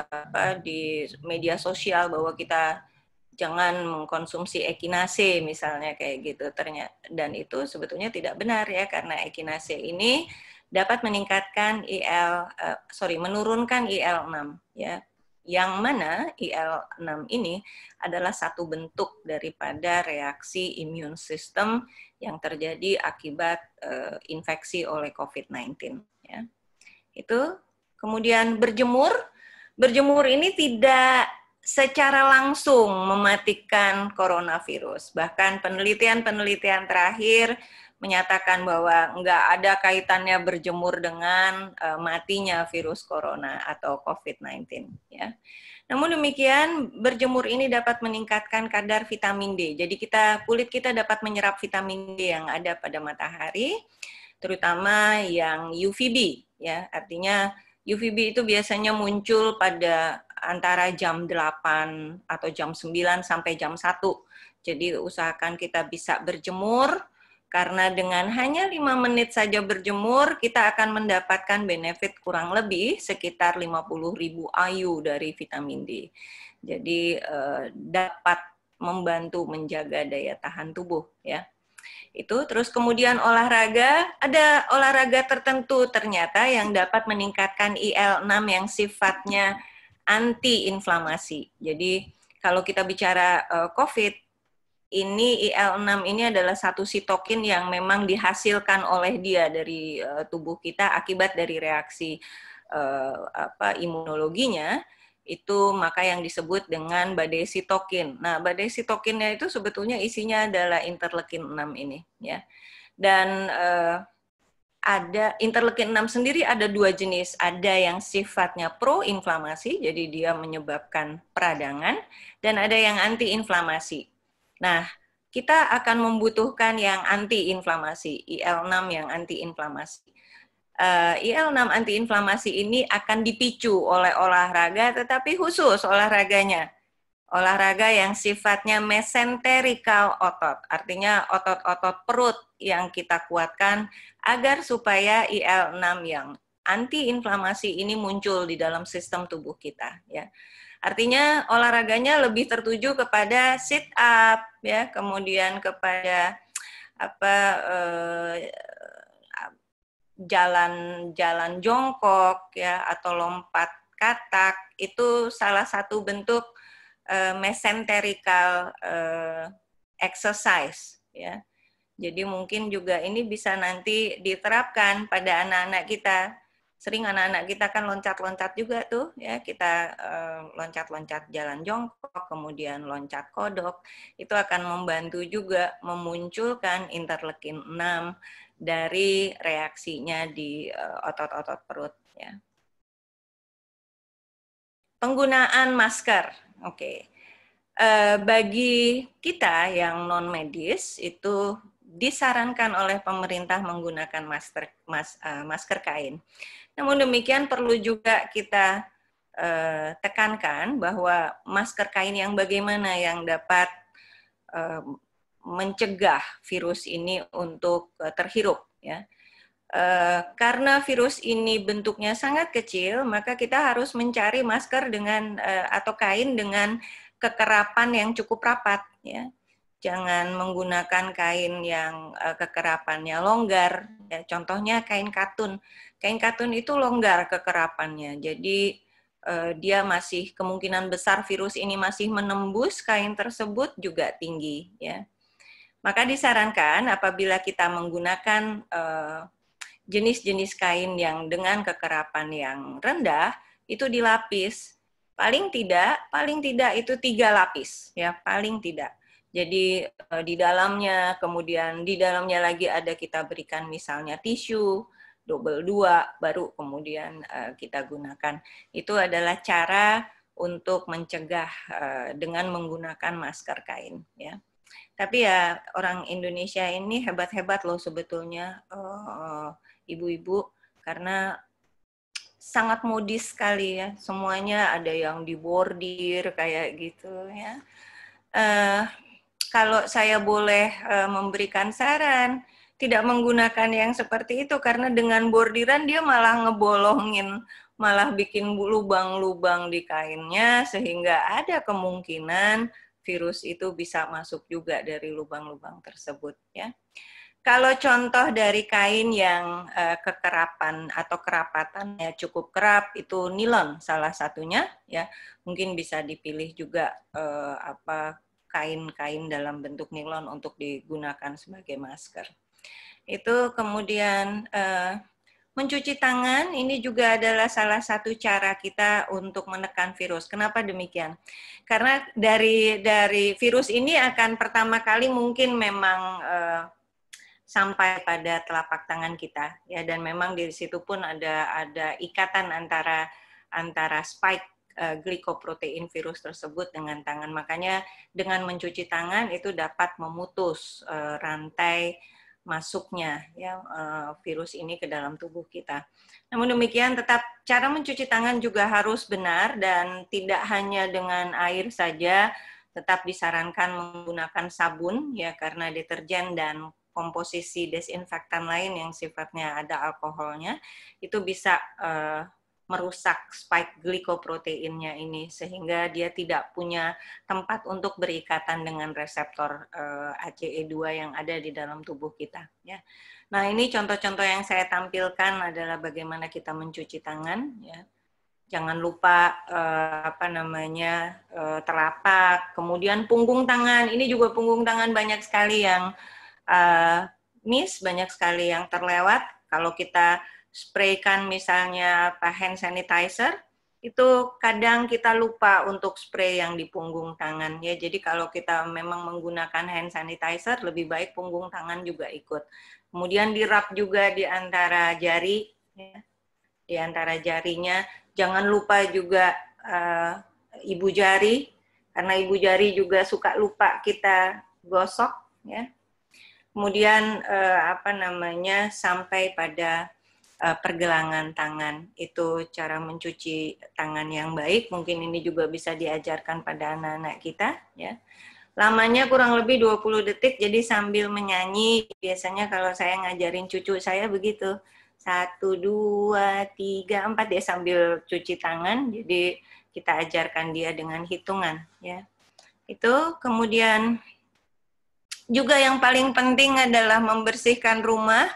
media sosial bahwa kita jangan mengkonsumsi echinacea misalnya kayak gitu, ternyata, dan itu sebetulnya tidak benar, ya, karena echinacea ini dapat meningkatkan menurunkan IL-6, ya, yang mana IL-6 ini adalah satu bentuk daripada reaksi imun sistem yang terjadi akibat infeksi oleh COVID-19, ya. Itu. Kemudian berjemur ini tidak secara langsung mematikan coronavirus. Bahkan penelitian-penelitian terakhir menyatakan bahwa nggak ada kaitannya berjemur dengan matinya virus corona atau COVID-19. Ya. Namun demikian, berjemur ini dapat meningkatkan kadar vitamin D. Jadi kulit kita dapat menyerap vitamin D yang ada pada matahari, terutama yang UVB. Ya, artinya UVB itu biasanya muncul pada antara jam 8 atau jam 9 sampai jam 1. Jadi usahakan kita bisa berjemur, karena dengan hanya 5 menit saja berjemur, kita akan mendapatkan benefit kurang lebih sekitar 50.000 IU dari vitamin D. Jadi dapat membantu menjaga daya tahan tubuh, ya. Itu. Terus kemudian olahraga, ada olahraga tertentu ternyata yang dapat meningkatkan IL-6 yang sifatnya anti-inflamasi. Jadi kalau kita bicara COVID, ini IL-6 ini adalah satu sitokin yang memang dihasilkan oleh dia dari tubuh kita akibat dari reaksi imunologinya. Itu maka yang disebut dengan badai sitokin. Nah, badai sitokinnya itu sebetulnya isinya adalah interleukin 6 ini, ya. Dan ada interleukin 6 sendiri ada 2 jenis. Ada yang sifatnya pro-inflamasi, jadi dia menyebabkan peradangan, dan ada yang anti-inflamasi. Nah, kita akan membutuhkan yang anti-inflamasi, IL-6 yang anti-inflamasi. IL-6 antiinflamasi ini akan dipicu oleh olahraga, tetapi khusus olahraganya. Olahraga yang sifatnya mesenterikal otot, artinya otot-otot perut yang kita kuatkan agar supaya IL-6 yang antiinflamasi ini muncul di dalam sistem tubuh kita, ya. Artinya olahraganya lebih tertuju kepada sit up, ya, kemudian kepada jalan jongkok, ya, atau lompat katak. Itu salah satu bentuk mesenterikal exercise, ya. Jadi mungkin juga ini bisa nanti diterapkan pada anak-anak kita. Sering anak-anak kita kan loncat-loncat juga tuh, ya, kita loncat-loncat jalan jongkok, kemudian loncat kodok. Itu akan membantu juga memunculkan interleukin 6 dari reaksinya di otot-otot perut, ya. Penggunaan masker, oke. Bagi kita yang non medis itu disarankan oleh pemerintah menggunakan masker kain. Namun demikian perlu juga kita tekankan bahwa masker kain yang bagaimana yang dapat mencegah virus ini untuk terhirup, ya. Karena virus ini bentuknya sangat kecil, maka kita harus mencari masker dengan atau kain dengan kekerapan yang cukup rapat, ya. Jangan menggunakan kain yang kekerapannya longgar. Ya, contohnya kain katun. Kain katun itu longgar kekerapannya. Jadi dia masih kemungkinan besar virus ini masih menembus kain tersebut juga tinggi. Ya. Maka disarankan apabila kita menggunakan jenis-jenis kain yang dengan kekerapan yang rendah itu dilapis. Paling tidak itu 3 lapis. Ya, paling tidak. Jadi di dalamnya, kemudian di dalamnya lagi ada kita berikan misalnya tisu, double 2, baru kemudian kita gunakan. Itu adalah cara untuk mencegah dengan menggunakan masker kain. Ya. Tapi ya orang Indonesia ini hebat-hebat loh sebetulnya, ibu-ibu, karena sangat modis sekali ya. Semuanya ada yang dibordir kayak gitu ya. Kalau saya boleh memberikan saran, tidak menggunakan yang seperti itu karena dengan bordiran dia malah ngebolongin, malah bikin lubang-lubang di kainnya sehingga ada kemungkinan virus itu bisa masuk juga dari lubang-lubang tersebut ya. Kalau contoh dari kain yang kekerapan atau kerapatannya cukup kerap itu nilon salah satunya ya, mungkin bisa dipilih juga kain-kain dalam bentuk nilon untuk digunakan sebagai masker. Itu kemudian mencuci tangan ini juga adalah salah satu cara kita untuk menekan virus. Kenapa demikian? Karena dari virus ini akan pertama kali mungkin memang sampai pada telapak tangan kita ya, dan memang di situ pun ada ikatan antara spike glikoprotein virus tersebut dengan tangan. Makanya dengan mencuci tangan itu dapat memutus rantai masuknya ya virus ini ke dalam tubuh kita. Namun demikian tetap cara mencuci tangan juga harus benar dan tidak hanya dengan air saja, tetap disarankan menggunakan sabun ya, karena deterjen dan komposisi desinfektan lain yang sifatnya ada alkoholnya itu bisa merusak spike glikoproteinnya ini sehingga dia tidak punya tempat untuk berikatan dengan reseptor ACE2 yang ada di dalam tubuh kita ya. Nah, ini contoh-contoh yang saya tampilkan adalah bagaimana kita mencuci tangan ya. Jangan lupa telapak, kemudian punggung tangan. Ini juga punggung tangan banyak sekali yang miss, banyak sekali yang terlewat. Kalau kita spraykan misalnya hand sanitizer, itu kadang kita lupa untuk spray yang di punggung tangan ya. Jadi kalau kita memang menggunakan hand sanitizer, lebih baik punggung tangan juga ikut. Kemudian dirap juga di antara jari, ya. Di antara jarinya. Jangan lupa juga ibu jari, karena ibu jari juga suka lupa kita gosok ya. Kemudian sampai pada pergelangan tangan, itu cara mencuci tangan yang baik. Mungkin ini juga bisa diajarkan pada anak-anak kita ya. Lamanya kurang lebih 20 detik, jadi sambil menyanyi, biasanya kalau saya ngajarin cucu saya begitu, 1, 2, 3, 4 ya sambil cuci tangan, jadi kita ajarkan dia dengan hitungan ya. Itu kemudian juga yang paling penting adalah membersihkan rumah,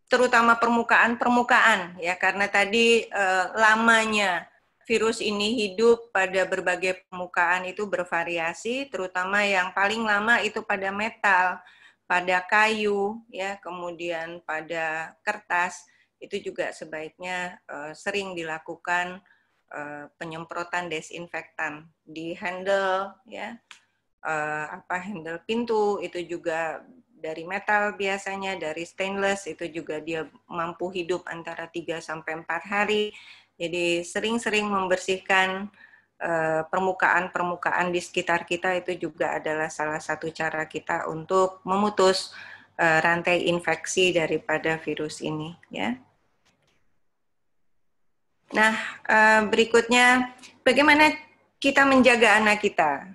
terutama permukaan ya, karena tadi lamanya virus ini hidup pada berbagai permukaan itu bervariasi, terutama yang paling lama itu pada metal, pada kayu ya, kemudian pada kertas. Itu juga sebaiknya sering dilakukan penyemprotan desinfektan di handle ya, handle pintu itu juga dari metal biasanya, dari stainless itu juga dia mampu hidup antara 3 sampai 4 hari. Jadi sering-sering membersihkan permukaan-permukaan di sekitar kita itu juga adalah salah satu cara kita untuk memutus rantai infeksi daripada virus ini ya. Nah, berikutnya bagaimana kita menjaga anak kita?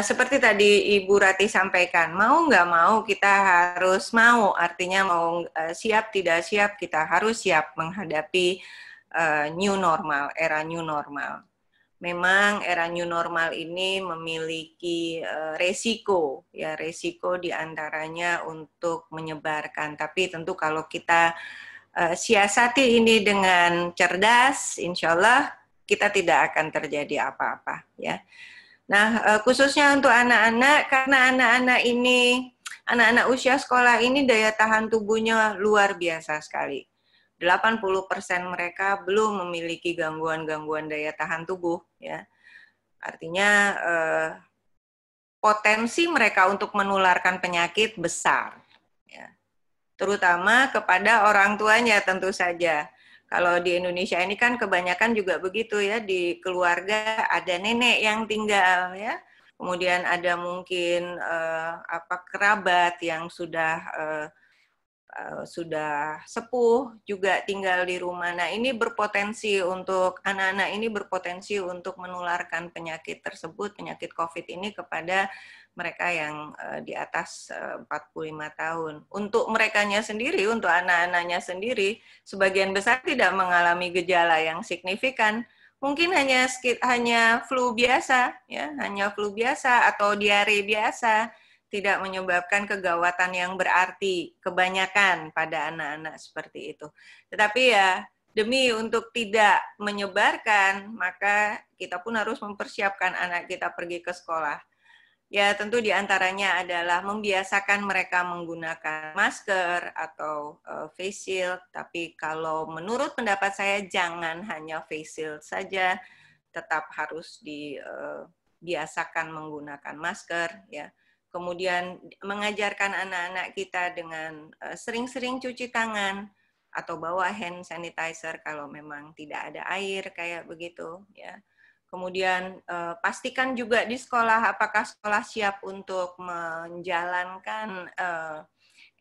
Seperti tadi Ibu Rati sampaikan, mau nggak mau kita harus mau, artinya mau siap tidak siap kita harus siap menghadapi new normal, era new normal. memang era new normal ini memiliki resiko, ya resiko diantaranya untuk menyebarkan. Tapi tentu kalau kita siasati ini dengan cerdas, insya Allah kita tidak akan terjadi apa-apa, ya. Nah, khususnya untuk anak-anak, karena anak-anak usia sekolah ini daya tahan tubuhnya luar biasa sekali. 80% mereka belum memiliki gangguan-gangguan daya tahan tubuh, ya. Artinya potensi mereka untuk menularkan penyakit besar, ya. Terutama kepada orang tuanya tentu saja. Kalau di Indonesia ini kan kebanyakan juga begitu, ya, di keluarga ada nenek yang tinggal, ya. Kemudian ada mungkin kerabat yang sudah sepuh juga tinggal di rumah. Nah, ini berpotensi untuk anak-anak ini berpotensi untuk menularkan penyakit tersebut, penyakit COVID ini kepada mereka yang di atas 45 tahun. Untuk merekanya sendiri, untuk anak-anaknya sendiri, sebagian besar tidak mengalami gejala yang signifikan. Mungkin hanya flu biasa, ya, hanya flu biasa atau diare biasa. Tidak menyebabkan kegawatan yang berarti kebanyakan pada anak-anak seperti itu. Tetapi ya demi untuk tidak menyebarkan, maka kita pun harus mempersiapkan anak kita pergi ke sekolah. Ya tentu diantaranya adalah membiasakan mereka menggunakan masker atau face shield. Tapi kalau menurut pendapat saya jangan hanya face shield saja, tetap harus dibiasakan menggunakan masker, ya. Kemudian mengajarkan anak-anak kita dengan sering-sering cuci tangan atau bawa hand sanitizer kalau memang tidak ada air kayak begitu, ya. Kemudian pastikan juga di sekolah apakah sekolah siap untuk menjalankan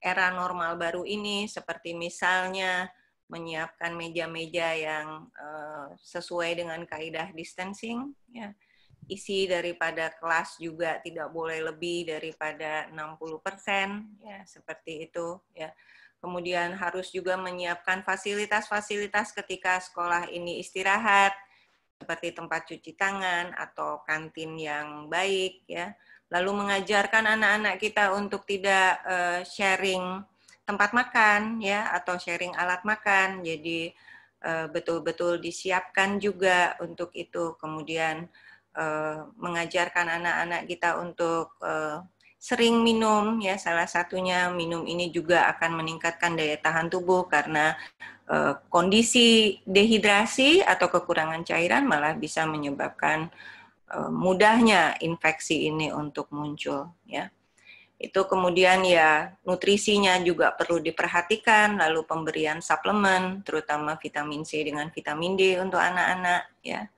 era normal baru ini, seperti misalnya menyiapkan meja-meja yang sesuai dengan kaidah distancing, ya. Isi daripada kelas juga tidak boleh lebih daripada 60%, ya, seperti itu, ya. Kemudian harus juga menyiapkan fasilitas-fasilitas ketika sekolah ini istirahat, seperti tempat cuci tangan atau kantin yang baik, ya. Lalu mengajarkan anak-anak kita untuk tidak sharing tempat makan, ya, atau sharing alat makan. Jadi betul-betul disiapkan juga untuk itu. Kemudian mengajarkan anak-anak kita untuk sering minum, ya, salah satunya minum ini juga akan meningkatkan daya tahan tubuh karena kondisi dehidrasi atau kekurangan cairan malah bisa menyebabkan mudahnya infeksi ini untuk muncul, ya. Itu kemudian ya nutrisinya juga perlu diperhatikan, lalu pemberian suplemen terutama vitamin C dengan vitamin D untuk anak-anak, ya.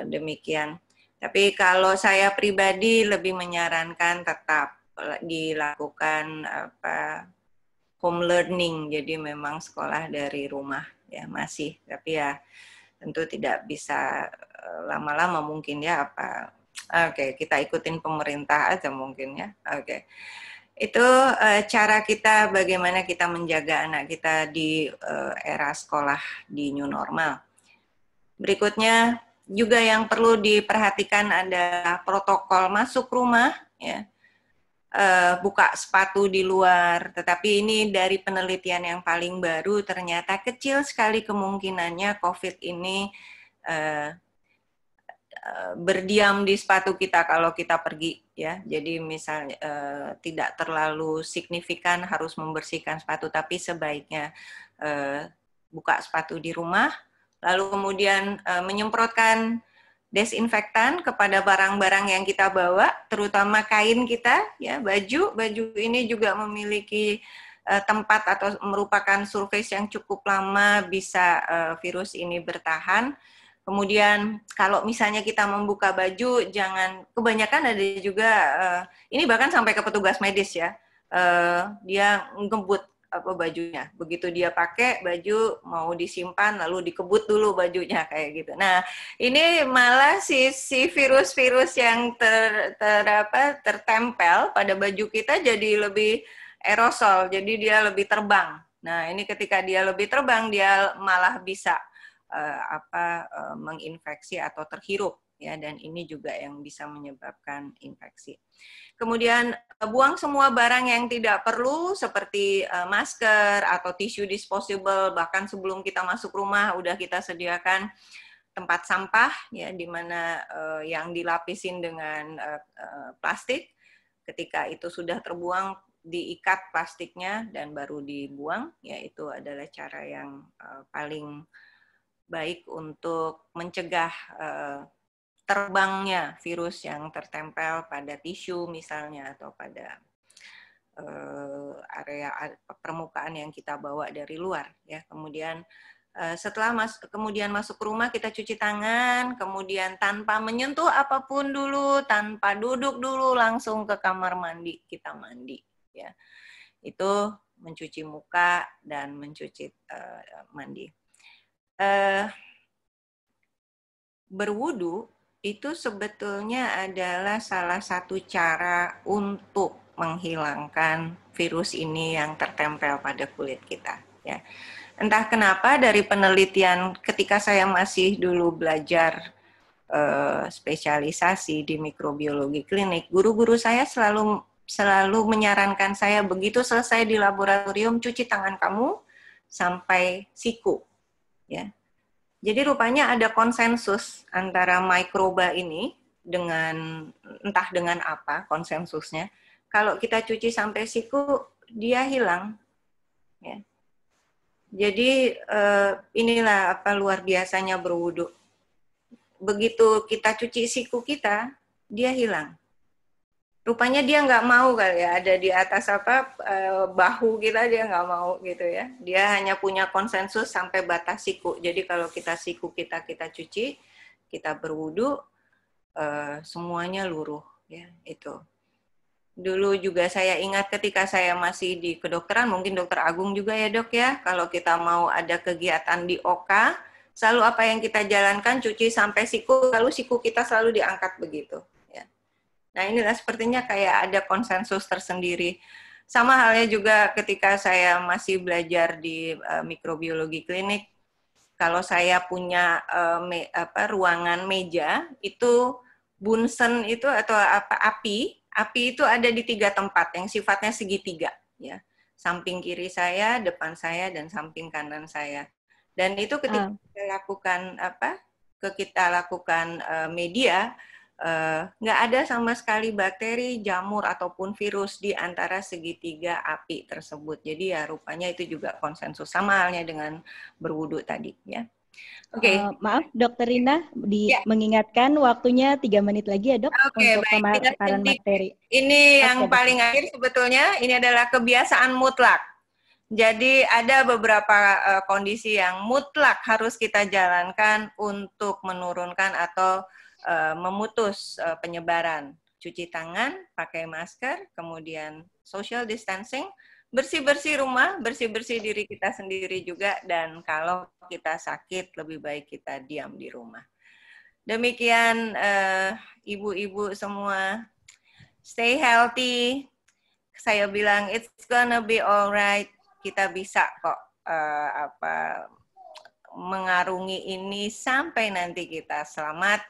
Demikian. Tapi kalau saya pribadi lebih menyarankan tetap dilakukan home learning, jadi memang sekolah dari rumah, ya, masih. Tapi ya tentu tidak bisa lama-lama mungkin, ya, Oke, kita ikutin pemerintah aja mungkin, ya. Oke. Itu cara kita bagaimana kita menjaga anak kita di era sekolah di new normal. Berikutnya juga yang perlu diperhatikan adalah protokol masuk rumah, ya. Buka sepatu di luar, tetapi ini dari penelitian yang paling baru ternyata kecil sekali kemungkinannya COVID ini berdiam di sepatu kita kalau kita pergi, ya. Jadi misalnya tidak terlalu signifikan harus membersihkan sepatu, tapi sebaiknya buka sepatu di rumah, lalu kemudian menyemprotkan desinfektan kepada barang-barang yang kita bawa, terutama kain kita, ya, baju ini juga memiliki tempat atau merupakan surface yang cukup lama bisa virus ini bertahan. Kemudian kalau misalnya kita membuka baju, jangan, kebanyakan ada juga, ini bahkan sampai ke petugas medis, ya, dia ngebut bajunya, begitu dia pakai baju mau disimpan lalu dikebut dulu bajunya kayak gitu. Nah ini malah si virus-virus yang tertempel pada baju kita jadi lebih aerosol, jadi dia lebih terbang. Nah ini ketika dia lebih terbang dia malah bisa menginfeksi atau terhirup ya, dan ini juga yang bisa menyebabkan infeksi. Kemudian buang semua barang yang tidak perlu seperti masker atau tisu disposable, bahkan sebelum kita masuk rumah udah kita sediakan tempat sampah ya, di mana yang dilapisin dengan plastik. Ketika itu sudah terbuang, diikat plastiknya dan baru dibuang, ya itu adalah cara yang paling baik untuk mencegah terbangnya virus yang tertempel pada tisu misalnya, atau pada area permukaan yang kita bawa dari luar ya. Kemudian setelah kemudian masuk ke rumah, kita cuci tangan, kemudian tanpa menyentuh apapun dulu, tanpa duduk dulu, langsung ke kamar mandi, kita mandi ya. Itu mencuci muka dan mencuci mandi. Berwudu itu sebetulnya adalah salah satu cara untuk menghilangkan virus ini yang tertempel pada kulit kita ya. Entah kenapa dari penelitian ketika saya masih dulu belajar spesialisasi di mikrobiologi klinik, guru-guru saya selalu menyarankan saya begitu selesai di laboratorium, cuci tangan kamu sampai siku ya. Jadi rupanya ada konsensus antara mikroba ini dengan entah dengan apa konsensusnya. Kalau kita cuci sampai siku, dia hilang ya. Jadi inilah apa luar biasanya berwudu. Begitu kita cuci siku kita, dia hilang. Rupanya dia nggak mau kali ya, ada di atas bahu kita, dia nggak mau gitu ya. Dia hanya punya konsensus sampai batas siku. Jadi kalau siku kita cuci, kita berwudu, semuanya luruh ya itu. Dulu juga saya ingat ketika saya masih di kedokteran, mungkin Dokter Agung juga ya dok ya, kalau kita mau ada kegiatan di OK, selalu apa yang kita jalankan cuci sampai siku, lalu siku kita selalu diangkat begitu. Ya. Nah inilah sepertinya kayak ada konsensus tersendiri. Sama halnya juga ketika saya masih belajar di mikrobiologi klinik, kalau saya punya ruangan meja, itu bunsen itu atau api itu ada di 3 tempat yang sifatnya segitiga ya. Samping kiri saya, depan saya, dan samping kanan saya. Dan itu ketika kita lakukan media, nggak ada sama sekali bakteri, jamur ataupun virus di antara segitiga api tersebut. Jadi ya rupanya itu juga konsensus, sama halnya dengan berwudu tadi ya. Oke. Maaf, Dokter Rina, mengingatkan waktunya 3 menit lagi ya dok, untuk pemaparan materi. Ini yang paling akhir sebetulnya, ini adalah kebiasaan mutlak. Jadi ada beberapa kondisi yang mutlak harus kita jalankan untuk menurunkan atau memutus penyebaran. Cuci tangan, pakai masker, kemudian social distancing, bersih-bersih rumah, bersih-bersih diri kita sendiri juga, dan kalau kita sakit lebih baik kita diam di rumah. Demikian ibu-ibu semua, stay healthy. Saya bilang it's gonna be alright. Kita bisa kok mengarungi ini sampai nanti kita selamat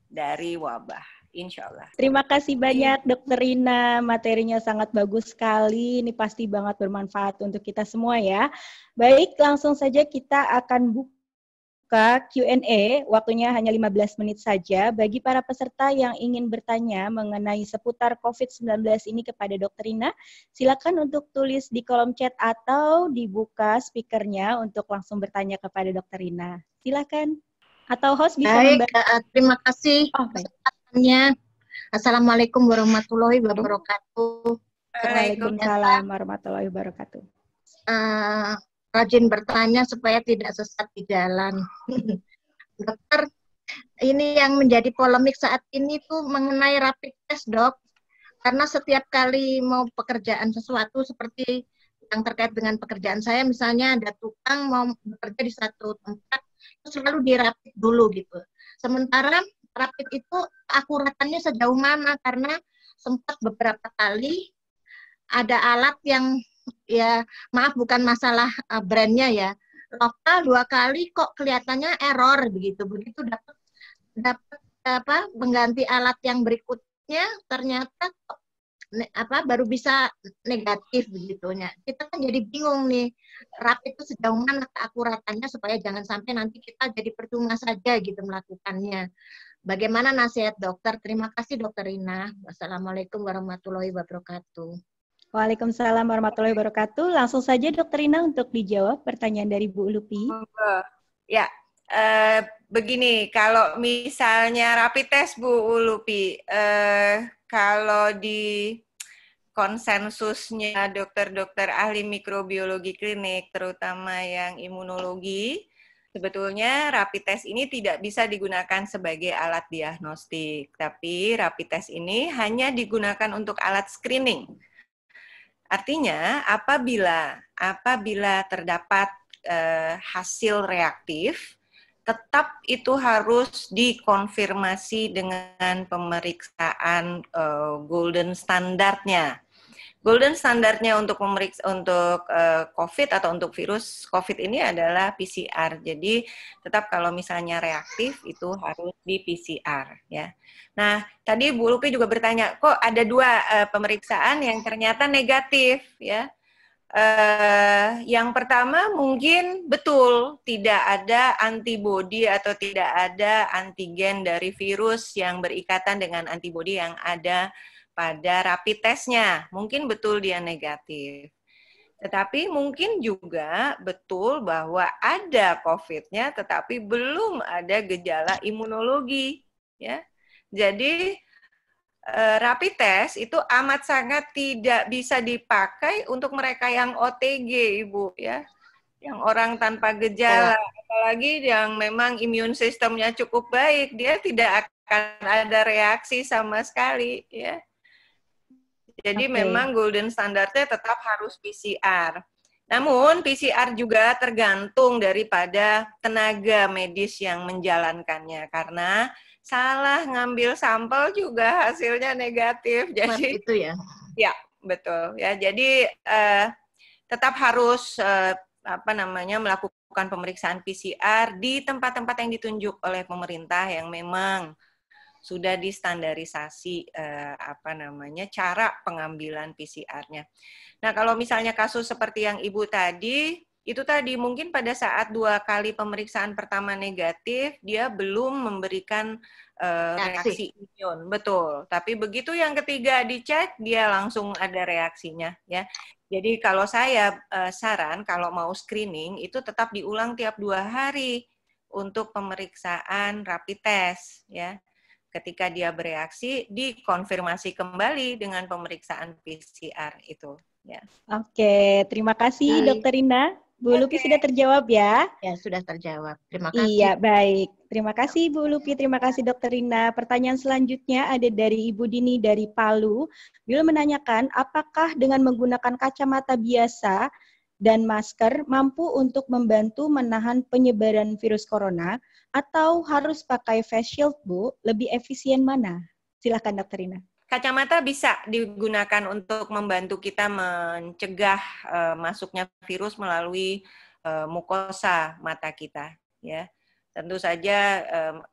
dari wabah. Insya Allah. Terima kasih banyak Dokter Rina, materinya sangat bagus sekali, ini pasti banget bermanfaat untuk kita semua ya. Baik, langsung saja kita akan buka Q&A, waktunya hanya 15 menit saja. Bagi para peserta yang ingin bertanya mengenai seputar COVID-19 ini kepada Dokter Rina, silakan untuk tulis di kolom chat atau dibuka speakernya untuk langsung bertanya kepada Dokter Rina. Silakan. Atau host bisa membantu. Terima kasih. Assalamualaikum warahmatullahi wabarakatuh. Waalaikumsalam warahmatullahi wabarakatuh. Rajin bertanya supaya tidak sesat di jalan. Dokter, ini yang menjadi polemik saat ini tuh mengenai rapid test dok. Karena setiap kali mau pekerjaan sesuatu seperti yang terkait dengan pekerjaan saya, misalnya ada tukang mau bekerja di satu tempat, itu selalu dirapid dulu gitu. Sementara rapid itu akuratannya sejauh mana, karena sempat beberapa kali ada alat yang ya maaf bukan masalah brandnya ya, lokal 2 kali kok kelihatannya error begitu. Begitu dapat mengganti alat yang berikutnya ternyata baru bisa negatif begitunya. Kita kan jadi bingung nih, rapid itu sejauh mana keakuratannya supaya jangan sampai nanti kita jadi percuma saja gitu melakukannya. Bagaimana nasihat dokter? Terima kasih Dokter Rina. Wassalamualaikum warahmatullahi wabarakatuh. Waalaikumsalam warahmatullahi wabarakatuh. Langsung saja Dokter Rina untuk dijawab pertanyaan dari Bu Lupi. Ya, begini, kalau misalnya rapid test Bu Lupi, kalau di konsensusnya dokter-dokter ahli mikrobiologi klinik, terutama yang imunologi, sebetulnya rapid test ini tidak bisa digunakan sebagai alat diagnostik, tapi rapid test ini hanya digunakan untuk alat screening. Artinya, apabila terdapat hasil reaktif, tetap itu harus dikonfirmasi dengan pemeriksaan golden standardnya. Golden standardnya untuk COVID atau untuk virus COVID ini adalah PCR. Jadi tetap kalau misalnya reaktif itu harus di PCR ya. Nah, tadi Bu Lupi juga bertanya, kok ada 2 pemeriksaan yang ternyata negatif ya. Yang pertama mungkin betul tidak ada antibodi atau tidak ada antigen dari virus yang berikatan dengan antibodi yang ada pada rapid testnya. Mungkin betul dia negatif. Tetapi mungkin juga betul bahwa ada COVID-nya tetapi belum ada gejala imunologi. Ya. Jadi rapid test itu amat sangat tidak bisa dipakai untuk mereka yang OTG, Ibu, ya. Yang orang tanpa gejala, apalagi yang memang imun sistemnya cukup baik, dia tidak akan ada reaksi sama sekali, ya. Jadi memang golden standardnya tetap harus PCR. Namun PCR juga tergantung daripada tenaga medis yang menjalankannya, karena salah ngambil sampel juga hasilnya negatif. Jadi itu ya. Ya, betul. Ya, jadi tetap harus melakukan pemeriksaan PCR di tempat-tempat yang ditunjuk oleh pemerintah yang memang sudah distandarisasi cara pengambilan PCR-nya. Nah, kalau misalnya kasus seperti yang Ibu tadi, itu tadi mungkin pada saat 2 kali pemeriksaan pertama negatif, dia belum memberikan reaksi imun, betul. Tapi begitu yang ketiga dicek, dia langsung ada reaksinya, ya. Jadi kalau saya saran kalau mau screening itu tetap diulang tiap 2 hari untuk pemeriksaan rapid test, ya. Ketika dia bereaksi, dikonfirmasi kembali dengan pemeriksaan PCR itu. Ya. Oke, terima kasih Dokter Rina. Bu Lupi sudah terjawab ya? Ya, sudah terjawab. Terima kasih. Iya, baik. Terima kasih Bu Lupi, terima kasih Dokter Rina. Pertanyaan selanjutnya ada dari Ibu Dini dari Palu. Beliau menanyakan, apakah dengan menggunakan kacamata biasa dan masker mampu untuk membantu menahan penyebaran virus corona atau harus pakai face shield, Bu? Lebih efisien mana? Silakan Dokter Rina. Kacamata bisa digunakan untuk membantu kita mencegah masuknya virus melalui mukosa mata kita, ya. Tentu saja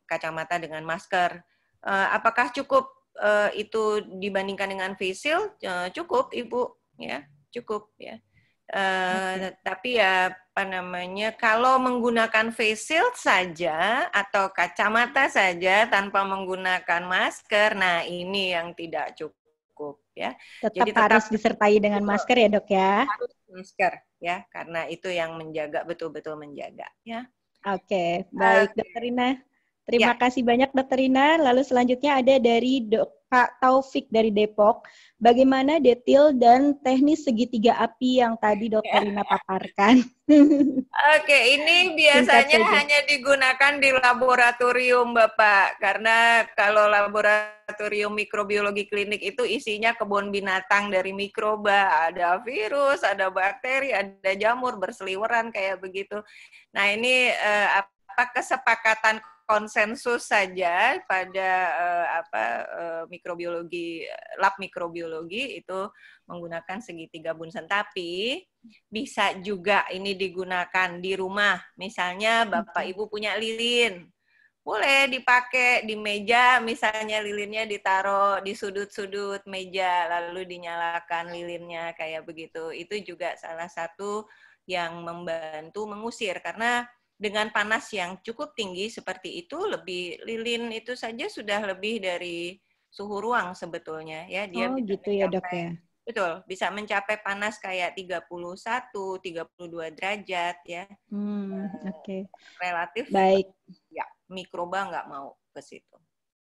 kacamata dengan masker. Apakah cukup itu dibandingkan dengan face shield? Cukup, Ibu, ya, cukup, ya. Tapi ya kalau menggunakan face shield saja atau kacamata saja tanpa menggunakan masker, nah ini yang tidak cukup, ya. Jadi harus disertai dengan masker ya, Dok, ya. Harus masker, ya, karena itu yang menjaga, betul-betul menjaga, ya. Oke, baik Dokter Rina. Terima kasih banyak Dokter Rina. Lalu selanjutnya ada dari Pak Taufik dari Depok. Bagaimana detail dan teknis segitiga api yang tadi Dokter Rina paparkan? Oke, ini biasanya hanya digunakan di laboratorium, Bapak. Karena kalau laboratorium mikrobiologi klinik itu isinya kebun binatang dari mikroba. Ada virus, ada bakteri, ada jamur berseliweran kayak begitu. Nah, ini kesepakatan konsensus saja pada mikrobiologi, lab mikrobiologi itu menggunakan segitiga Bunsen. Tapi Bisa juga ini digunakan di rumah. Misalnya Bapak Ibu punya lilin, boleh dipakai di meja, misalnya lilinnya ditaruh di sudut-sudut meja, lalu dinyalakan lilinnya kayak begitu. Itu juga salah satu yang membantu mengusir, karena dengan panas yang cukup tinggi seperti itu, lilin itu saja sudah lebih dari suhu ruang sebetulnya. Ya, dia Oh bisa gitu ya dok ya. betul, bisa mencapai panas kayak 31, 32 derajat ya. Oke. Relatif. Baik. Ya, mikroba nggak mau ke situ.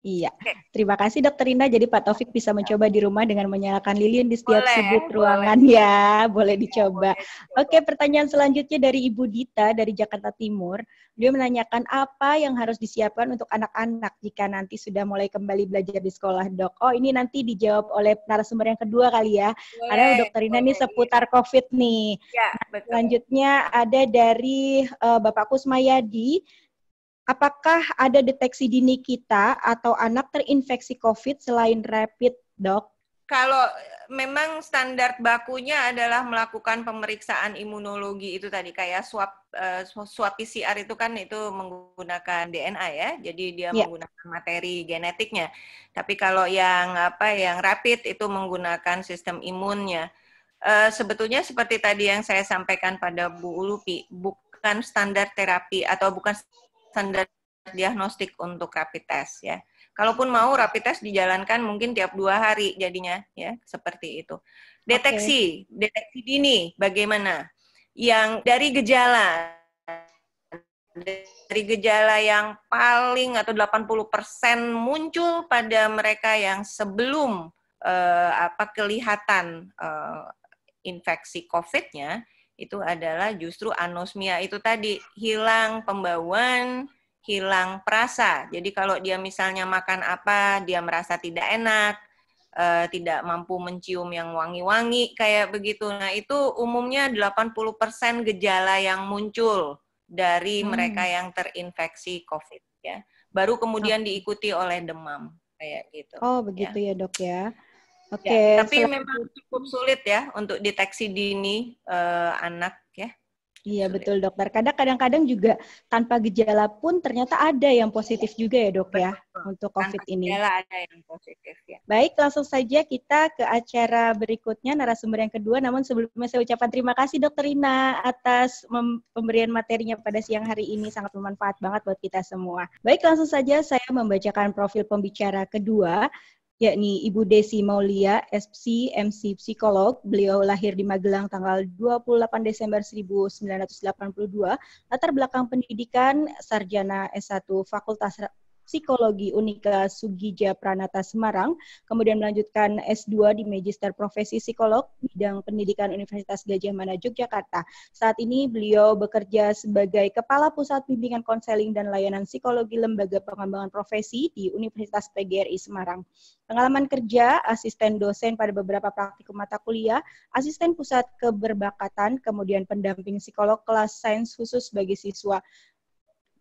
Iya, terima kasih Dokter Rina. Jadi Pak Taufik bisa mencoba di rumah dengan menyalakan lilin di setiap sudut ruangan ya. Boleh dicoba. Oke, pertanyaan selanjutnya dari Ibu Dita dari Jakarta Timur. Dia menanyakan apa yang harus disiapkan untuk anak-anak jika nanti sudah mulai kembali belajar di sekolah, Dok. Oh, ini nanti dijawab oleh narasumber yang kedua kali ya. Karena Dokter Rina ini seputar COVID nih. Ya, betul. Selanjutnya ada dari Bapak Kusmayadi. Apakah ada deteksi dini kita atau anak terinfeksi COVID selain rapid, Dok? Kalau memang standar bakunya adalah melakukan pemeriksaan imunologi itu tadi, kayak swab PCR itu kan itu menggunakan DNA ya, jadi dia menggunakan materi genetiknya. Tapi kalau yang rapid itu menggunakan sistem imunnya. Sebetulnya seperti tadi yang saya sampaikan pada Bu Ulupi, bukan standar terapi atau bukan standar diagnostik untuk rapid test ya. Kalaupun mau rapid test dijalankan mungkin tiap 2 hari jadinya ya, seperti itu. Deteksi dini bagaimana? Yang dari gejala yang paling atau 80% muncul pada mereka yang sebelum kelihatan infeksi COVID-nya, itu adalah justru anosmia itu tadi, hilang pembauan, hilang perasa. Jadi kalau dia misalnya makan apa, dia merasa tidak enak, tidak mampu mencium yang wangi-wangi kayak begitu. Nah, itu umumnya 80% gejala yang muncul dari mereka yang terinfeksi COVID ya. Baru kemudian diikuti oleh demam kayak gitu. Oh, begitu ya, Dok ya. Oke, tapi memang cukup sulit ya untuk deteksi dini anak ya. Iya sulit. Betul dokter. Kadang-kadang juga tanpa gejala pun ternyata ada yang positif juga ya dok ya untuk COVID ini. Tanpa gejala ada yang positif ya. Baik, langsung saja kita ke acara berikutnya narasumber yang kedua. Namun sebelumnya saya ucapkan terima kasih Dokter Rina atas pemberian materinya pada siang hari ini, sangat bermanfaat banget buat kita semua. Baik, langsung saja saya membacakan profil pembicara kedua, yakni Ibu Desi Maulia, FC, MC Psikolog. Beliau lahir di Magelang tanggal 28 Desember 1982. Latar belakang pendidikan sarjana S1 Fakultas Psikologi Unika Sugija Pranata Semarang, kemudian melanjutkan S2 di Magister Profesi Psikolog, bidang pendidikan Universitas Gadjah Mada, Yogyakarta. Saat ini beliau bekerja sebagai Kepala Pusat Bimbingan Konseling dan Layanan Psikologi Lembaga Pengembangan Profesi di Universitas PGRI Semarang. Pengalaman kerja, asisten dosen pada beberapa praktikum mata kuliah, asisten pusat keberbakatan, kemudian pendamping psikolog kelas sains khusus bagi siswa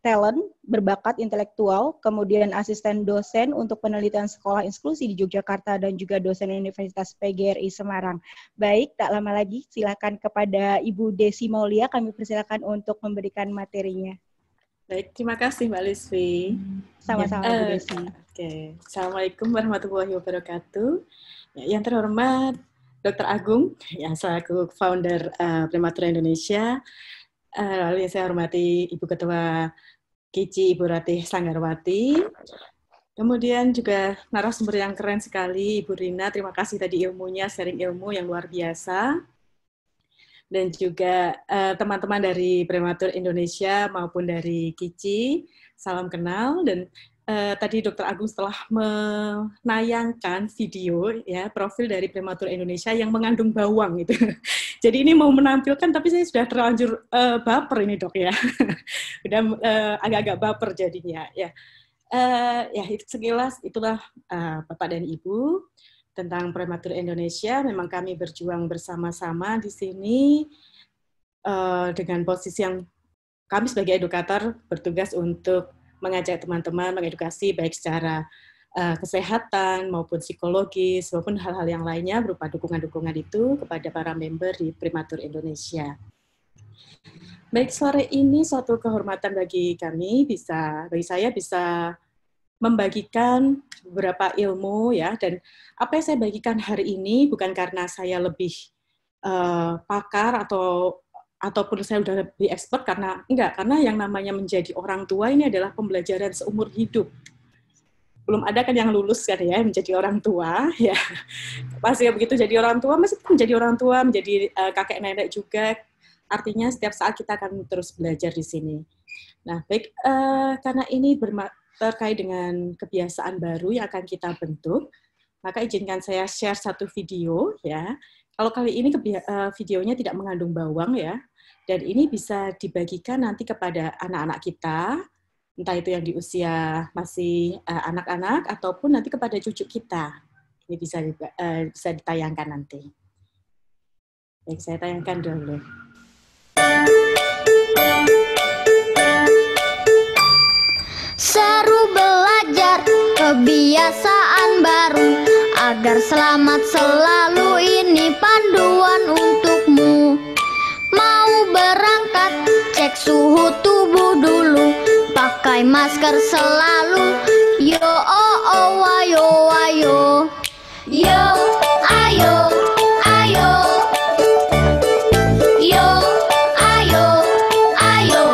talent, berbakat intelektual, kemudian asisten dosen untuk penelitian sekolah inklusi di Yogyakarta dan juga dosen Universitas PGRI Semarang. Baik, tak lama lagi silakan kepada Ibu Desi Maulia, kami persilakan untuk memberikan materinya. Baik, terima kasih Mbak Lisvi. Sama-sama Bu Desi. Oke, Assalamualaikum warahmatullahi wabarakatuh. Yang terhormat Dr. Agung, yang selaku founder Prematura Indonesia. Lalu yang saya hormati Ibu Ketua KICI Ibu Ratih Sanggarwati. Kemudian juga narasumber yang keren sekali Ibu Rina, terima kasih tadi ilmunya, sharing ilmu yang luar biasa. Dan juga teman-teman dari Prematur Indonesia maupun dari KICI, salam kenal. Dan tadi Dr. Agung setelah menayangkan video ya profil dari Prematur Indonesia yang mengandung bawang gitu. Jadi ini mau menampilkan tapi saya sudah terlanjur baper ini dok ya. Udah agak-agak baper jadinya ya. Ya itu sekilas itulah Bapak dan Ibu tentang Prematur Indonesia. Memang kami berjuang bersama-sama di sini dengan posisi yang kami sebagai edukator bertugas untuk mengajak teman-teman mengedukasi baik secara kesehatan maupun psikologis maupun hal-hal yang lainnya berupa dukungan-dukungan itu kepada para member di Prematur Indonesia. Baik, sore ini suatu kehormatan bagi kami bagi saya bisa membagikan beberapa ilmu ya, dan apa yang saya bagikan hari ini bukan karena saya lebih pakar ataupun saya udah lebih expert, karena yang namanya menjadi orang tua ini adalah pembelajaran seumur hidup. Belum ada kan yang lulus kan ya menjadi orang tua ya. Pasti ya begitu jadi orang tua, masih menjadi orang tua, menjadi kakek nenek juga. Artinya setiap saat kita akan terus belajar di sini. Nah, baik, karena ini terkait dengan kebiasaan baru yang akan kita bentuk, maka izinkan saya share satu video ya. Kalau kali ini videonya tidak mengandung bawang ya, dan ini bisa dibagikan nanti kepada anak-anak kita, entah itu yang di usia masih anak-anak ataupun nanti kepada cucu kita. Ini bisa ditayangkan nanti. Baik, saya tayangkan dulu. Seru belajar kebiasaan baru agar selamat selalu, ini panduan untukmu. Mau berangkat, cek suhu tubuh dulu, pakai masker selalu. Yo oh oh ayo ayo, yo ayo ayo, yo ayo ayo.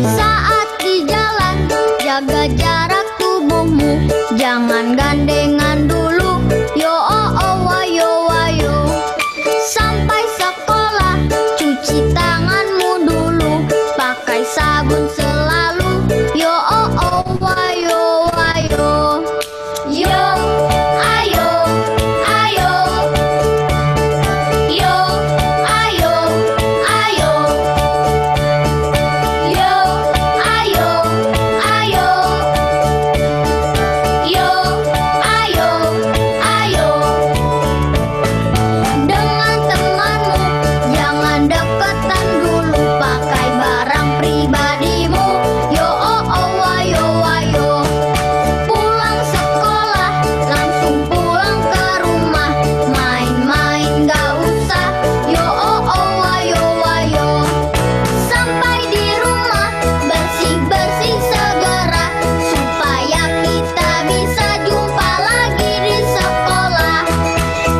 Saat di jalan jaga jarak tubuhmu, jangan gandengan dulu. Yo oh oh ayo ayo. Sampai sekolah cuci tanganmu dulu, pakai sabun selalu. Yo oh oh ayo ayo, yo ayo ayo, yo ayo ayo, yo ayo ayo, yo ayo ayo. Dengan temanmu jangan deketan dulu, pakai barang pribadimu. Yo oh oh ayo ayo. Pulang sekolah langsung pulang ke rumah, main-main gak usah. Yo oh oh ayo ayo. Sampai di rumah bersih-bersih segera, supaya kita bisa jumpa lagi di sekolah.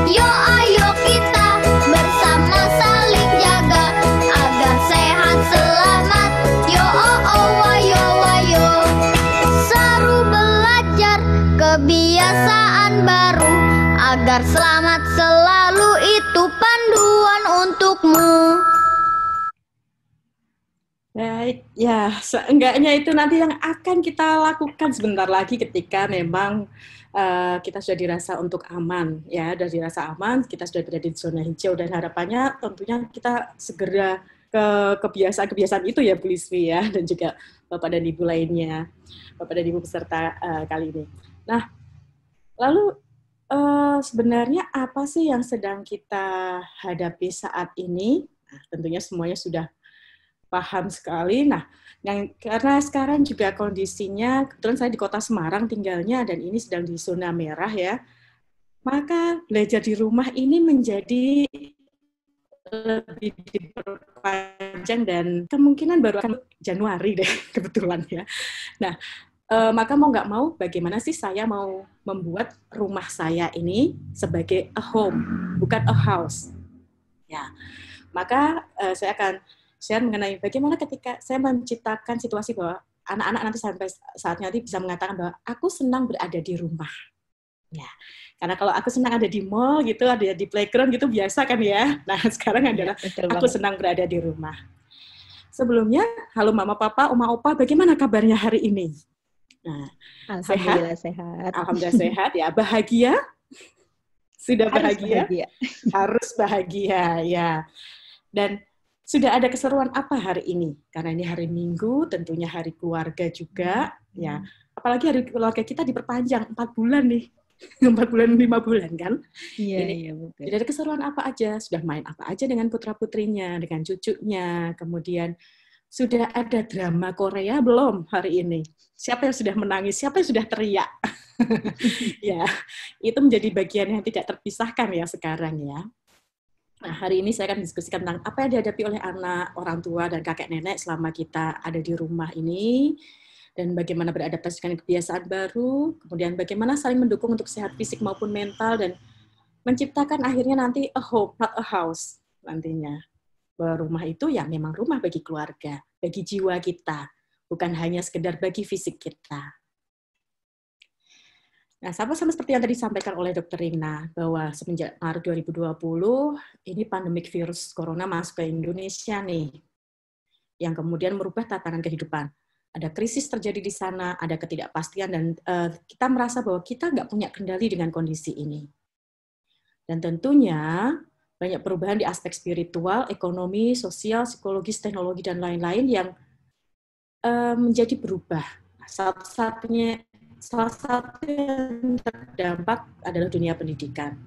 Yo ayo kita bersama saling jaga agar sehat selamat. Yo oh oh ayo ayo. Seru belajar kebiasaan baru agar selamat selalu, itu panduan untukmu. Baik, ya seenggaknya itu nanti yang akan kita lakukan sebentar lagi ketika memang kita sudah dirasa untuk aman, ya, sudah dirasa aman, kita sudah berada di zona hijau, dan harapannya tentunya kita segera ke kebiasaan-kebiasaan itu ya Bu Liswi ya, dan juga Bapak dan Ibu lainnya, Bapak dan Ibu peserta kali ini. Nah, lalu sebenarnya apa sih yang sedang kita hadapi saat ini? Nah, tentunya semuanya sudah paham sekali. Nah, karena sekarang juga kondisinya, kebetulan saya di kota Semarang tinggalnya, dan ini sedang di zona merah ya, maka belajar di rumah ini menjadi lebih diperpanjang, dan kemungkinan baru akan Januari deh, kebetulan ya. Nah, maka mau nggak mau, bagaimana sih saya mau membuat rumah saya ini sebagai a home, bukan a house. Ya, maka saya akan share mengenai bagaimana ketika saya menciptakan situasi bahwa anak-anak nanti sampai saatnya nanti bisa mengatakan bahwa aku senang berada di rumah. Ya, karena kalau aku senang ada di mall gitu, ada di playground gitu biasa kan ya. Nah, sekarang adalah aku senang berada di rumah. Sebelumnya, halo Mama, Papa, Oma, Opa, bagaimana kabarnya hari ini? Nah, Alhamdulillah sehat. Alhamdulillah sehat ya. Bahagia? Sudah bahagia? Harus bahagia ya. Dan sudah ada keseruan apa hari ini? Karena ini hari Minggu, tentunya hari keluarga juga ya. Apalagi hari keluarga kita diperpanjang 4 bulan nih. 4 bulan, 5 bulan kan? Iya, betul. Jadi ada keseruan apa aja? Sudah main apa aja dengan putra-putrinya, dengan cucunya, kemudian Sudah ada drama Korea belum hari ini? Siapa yang sudah menangis? Siapa yang sudah teriak? Ya, itu menjadi bagian yang tidak terpisahkan ya sekarang ya. Nah, hari ini saya akan diskusikan tentang apa yang dihadapi oleh anak, orang tua, dan kakek nenek selama kita ada di rumah ini, dan bagaimana beradaptasi dengan kebiasaan baru, kemudian bagaimana saling mendukung untuk sehat fisik maupun mental, dan menciptakan akhirnya nanti a home, not a house nantinya. Bahwa rumah itu ya memang rumah bagi keluarga, bagi jiwa kita, bukan hanya sekedar bagi fisik kita. Nah, sama-sama seperti yang tadi disampaikan oleh Dr. Rina, bahwa semenjak Maret 2020, ini pandemik virus corona masuk ke Indonesia nih, yang kemudian merubah tatanan kehidupan. Ada krisis terjadi di sana, ada ketidakpastian, dan kita merasa bahwa kita nggak punya kendali dengan kondisi ini. Dan tentunya, banyak perubahan di aspek spiritual, ekonomi, sosial, psikologis, teknologi, dan lain-lain yang menjadi berubah. Salah satu yang terdampak adalah dunia pendidikan.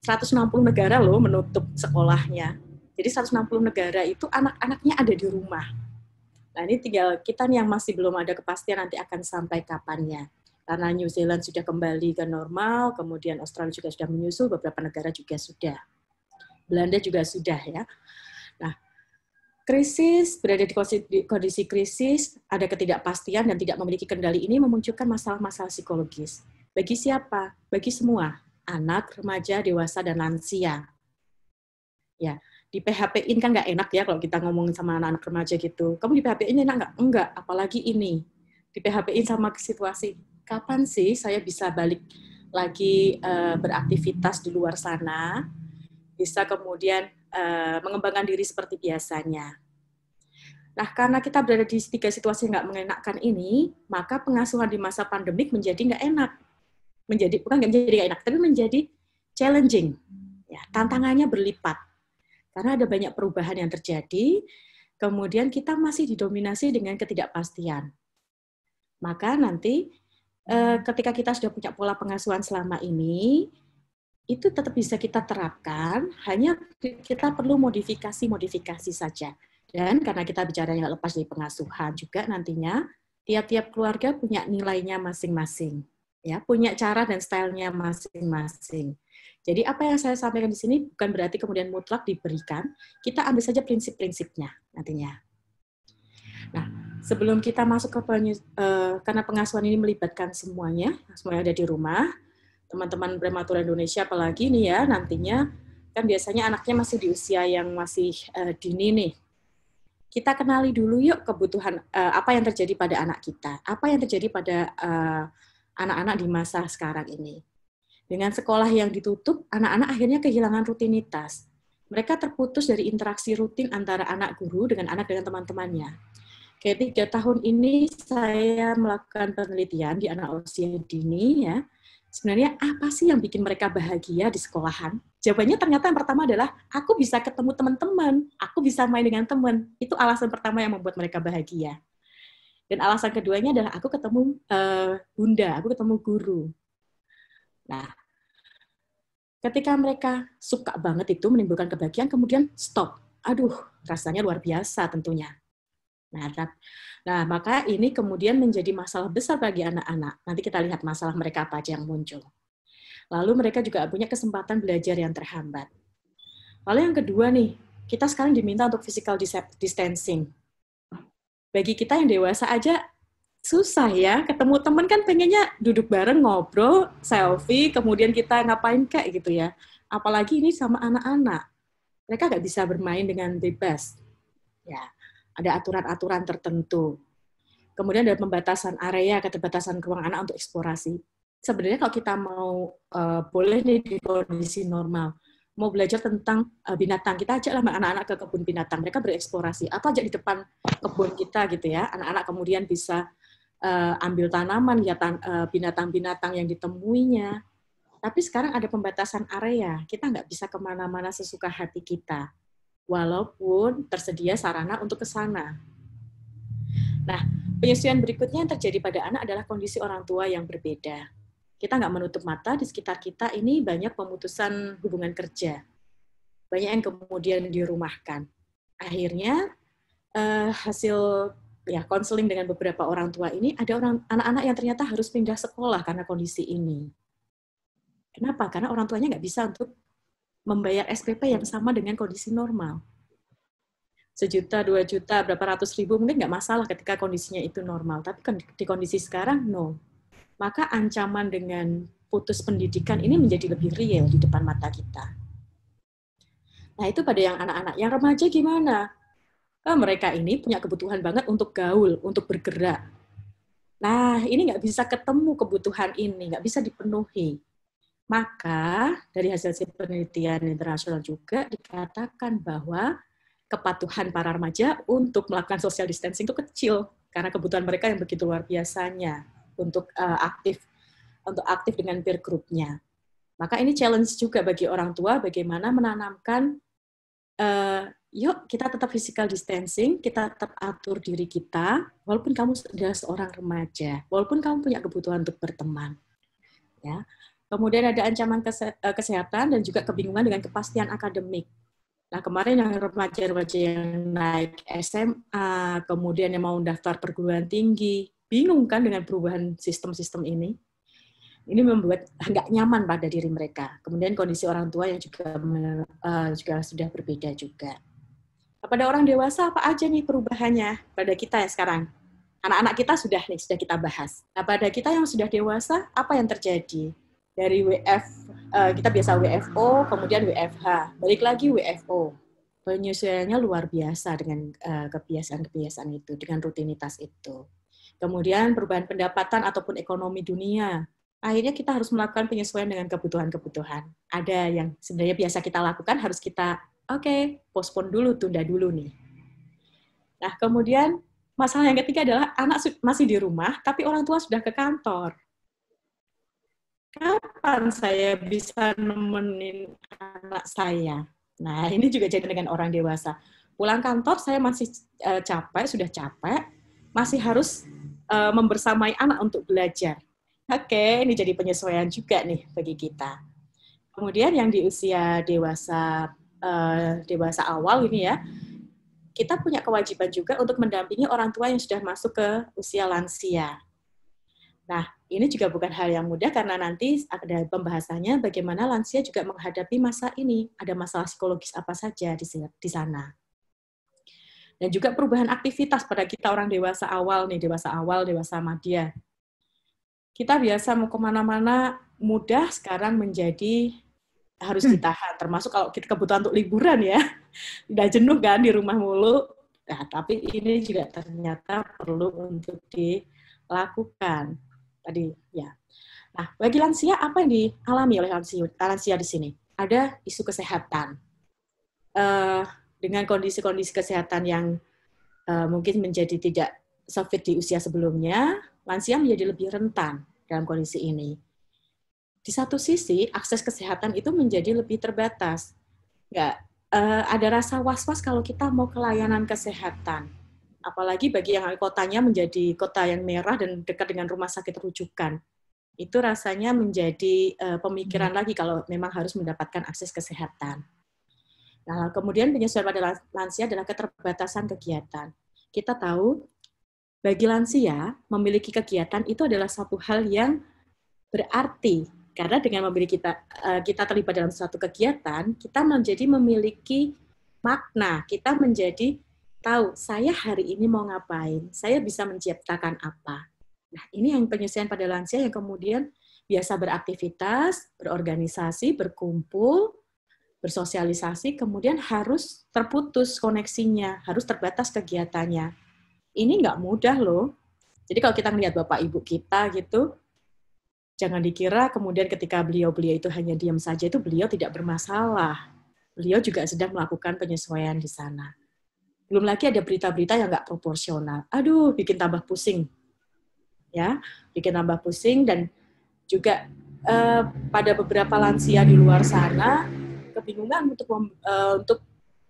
160 negara loh menutup sekolahnya. Jadi 160 negara itu anak-anaknya ada di rumah. Nah ini tinggal kita nih yang masih belum ada kepastian nanti akan sampai kapannya. Karena New Zealand sudah kembali ke normal, kemudian Australia juga sudah menyusul, beberapa negara juga sudah. Belanda juga sudah ya. Nah, krisis, berada di kondisi krisis, ada ketidakpastian dan tidak memiliki kendali ini memunculkan masalah-masalah psikologis. Bagi siapa? Bagi semua. Anak, remaja, dewasa, dan lansia. Ya, di PHP-in kan nggak enak ya kalau kita ngomongin sama anak-anak remaja gitu. Kamu di PHP-in enak nggak? Enggak, apalagi ini. Di PHP-in sama situasi. Kapan sih saya bisa balik lagi beraktivitas di luar sana? Bisa kemudian mengembangkan diri seperti biasanya. Nah, karena kita berada di 3 situasi yang nggak mengenakan ini, maka pengasuhan di masa pandemik menjadi nggak enak. Bukan nggak menjadi nggak enak, tapi menjadi challenging. Ya, tantangannya berlipat. Karena ada banyak perubahan yang terjadi, kemudian kita masih didominasi dengan ketidakpastian. Maka nanti, ketika kita sudah punya pola pengasuhan selama ini, itu tetap bisa kita terapkan, hanya kita perlu modifikasi saja. Dan karena kita bicara yang lepas dari pengasuhan juga nantinya, tiap-tiap keluarga punya nilainya masing-masing, ya, punya cara dan stylenya masing-masing. Jadi apa yang saya sampaikan di sini bukan berarti kemudian mutlak diberikan, kita ambil saja prinsip-prinsipnya nantinya. Nah, sebelum kita masuk ke karena pengasuhan ini melibatkan semuanya ada di rumah. Teman-teman prematur Indonesia apalagi nih ya nantinya kan biasanya anaknya masih di usia yang masih dini nih. Kita kenali dulu yuk kebutuhan apa yang terjadi pada anak kita, apa yang terjadi pada anak-anak di masa sekarang ini. Dengan sekolah yang ditutup, anak-anak akhirnya kehilangan rutinitas. Mereka terputus dari interaksi rutin antara anak guru dengan anak dengan teman-temannya. Kayak 3 tahun ini saya melakukan penelitian di anak usia dini ya. Sebenarnya apa sih yang bikin mereka bahagia di sekolahan? Jawabannya ternyata yang pertama adalah, aku bisa ketemu teman-teman, aku bisa main dengan teman. Itu alasan pertama yang membuat mereka bahagia. Dan alasan keduanya adalah, aku ketemu bunda, aku ketemu guru. Nah, ketika mereka suka banget itu menimbulkan kebahagiaan, kemudian stop. Aduh, rasanya luar biasa tentunya. Nah, maka ini kemudian menjadi masalah besar bagi anak-anak. Nanti kita lihat masalah mereka apa aja yang muncul. Lalu mereka juga punya kesempatan belajar yang terhambat. Lalu yang kedua nih, kita sekarang diminta untuk physical distancing. Bagi kita yang dewasa aja susah ya, ketemu teman kan pengennya duduk bareng, ngobrol, selfie, kemudian kita ngapain kayak gitu ya. Apalagi ini sama anak-anak. Mereka nggak bisa bermain dengan bebas. Ya. Ada aturan-aturan tertentu. Kemudian ada pembatasan area, keterbatasan ruang anak untuk eksplorasi. Sebenarnya kalau kita mau boleh nih di kondisi normal, mau belajar tentang binatang, kita ajaklah anak-anak ke kebun binatang. Mereka bereksplorasi. Atau ajak di depan kebun kita gitu ya. Anak-anak kemudian bisa ambil tanaman, lihat binatang-binatang yang ditemuinya. Tapi sekarang ada pembatasan area. Kita nggak bisa kemana-mana sesuka hati kita. Walaupun tersedia sarana untuk ke sana. Nah, penyesuaian berikutnya yang terjadi pada anak adalah kondisi orang tua yang berbeda. Kita nggak menutup mata, di sekitar kita ini banyak pemutusan hubungan kerja. Banyak yang kemudian dirumahkan. Akhirnya, hasil ya konseling dengan beberapa orang tua ini, ada anak-anak yang ternyata harus pindah sekolah karena kondisi ini. Kenapa? Karena orang tuanya nggak bisa untuk membayar SPP yang sama dengan kondisi normal. 1 juta, 2 juta, berapa ratus ribu mungkin nggak masalah ketika kondisinya itu normal. Tapi di kondisi sekarang, no. Maka ancaman dengan putus pendidikan ini menjadi lebih real di depan mata kita. Nah, itu pada yang anak-anak. Yang remaja gimana? Mereka ini punya kebutuhan banget untuk gaul, untuk bergerak. Nah, ini nggak bisa ketemu kebutuhan ini, nggak bisa dipenuhi. Maka, dari hasil penelitian internasional juga dikatakan bahwa kepatuhan para remaja untuk melakukan social distancing itu kecil karena kebutuhan mereka yang begitu luar biasanya untuk aktif dengan peer group-nya. Maka ini challenge juga bagi orang tua bagaimana menanamkan yuk kita tetap physical distancing, kita tetap atur diri kita walaupun kamu sudah seorang remaja, walaupun kamu punya kebutuhan untuk berteman. Ya. Kemudian ada ancaman kesehatan dan juga kebingungan dengan kepastian akademik. Nah, kemarin yang remaja-remaja yang naik SMA, kemudian yang mau daftar perguruan tinggi, bingung kan dengan perubahan sistem-sistem ini? Ini membuat nggak nyaman pada diri mereka. Kemudian kondisi orang tua yang juga sudah berbeda juga. Pada orang dewasa apa aja nih perubahannya pada kita ya sekarang? Anak-anak kita sudah kita bahas. Nah, pada kita yang sudah dewasa, apa yang terjadi? Dari kita biasa WFO, kemudian WFH, balik lagi WFO. Penyesuaiannya luar biasa dengan kebiasaan-kebiasaan itu, dengan rutinitas itu. Kemudian perubahan pendapatan ataupun ekonomi dunia. Akhirnya kita harus melakukan penyesuaian dengan kebutuhan-kebutuhan. Ada yang sebenarnya biasa kita lakukan, harus kita, postpone dulu, tunda dulu nih. Nah, kemudian masalah yang ketiga adalah anak masih di rumah, tapi orang tua sudah ke kantor. Kapan saya bisa nemenin anak saya? Nah, ini juga jadi dengan orang dewasa. Pulang kantor, saya masih sudah capek, masih harus membersamai anak untuk belajar. Oke, ini jadi penyesuaian juga nih bagi kita. Kemudian yang di usia dewasa awal ini ya, kita punya kewajiban juga untuk mendampingi orang tua yang sudah masuk ke usia lansia. Nah, ini juga bukan hal yang mudah karena nanti ada pembahasannya bagaimana lansia juga menghadapi masa ini. Ada masalah psikologis apa saja di sana. Dan juga perubahan aktivitas pada kita orang dewasa awal, dewasa madya. Kita biasa mau kemana-mana mudah sekarang menjadi harus ditahan. Termasuk kalau kita kebutuhan untuk liburan ya. Udah jenuh kan di rumah mulu. Nah, tapi ini juga ternyata perlu untuk dilakukan. Tadi ya. Nah, bagi lansia apa yang dialami oleh lansia di sini? Ada isu kesehatan. Dengan kondisi-kondisi kesehatan yang mungkin menjadi tidak sefit di usia sebelumnya, lansia menjadi lebih rentan dalam kondisi ini. Di satu sisi, akses kesehatan itu menjadi lebih terbatas. Ada rasa was-was kalau kita mau ke layanan kesehatan. Apalagi bagi yang kotanya menjadi kota yang merah dan dekat dengan rumah sakit rujukan. Itu rasanya menjadi pemikiran lagi kalau memang harus mendapatkan akses kesehatan. Nah, kemudian penyesuaian pada lansia adalah keterbatasan kegiatan. Kita tahu, bagi lansia, memiliki kegiatan itu adalah satu hal yang berarti. Karena dengan kita terlibat dalam suatu kegiatan, kita menjadi memiliki makna. Kita menjadi tahu, saya hari ini mau ngapain, saya bisa menciptakan apa. Nah, ini yang penyesuaian pada lansia yang kemudian biasa beraktivitas, berorganisasi, berkumpul, bersosialisasi, kemudian harus terputus koneksinya, harus terbatas kegiatannya. Ini nggak mudah loh. Jadi kalau kita melihat Bapak Ibu kita gitu, jangan dikira kemudian ketika beliau itu hanya diam saja, itu beliau tidak bermasalah. Beliau juga sedang melakukan penyesuaian di sana. Belum lagi ada berita-berita yang nggak proporsional. Aduh, bikin tambah pusing. Ya, bikin tambah pusing dan juga pada beberapa lansia di luar sana kebingungan untuk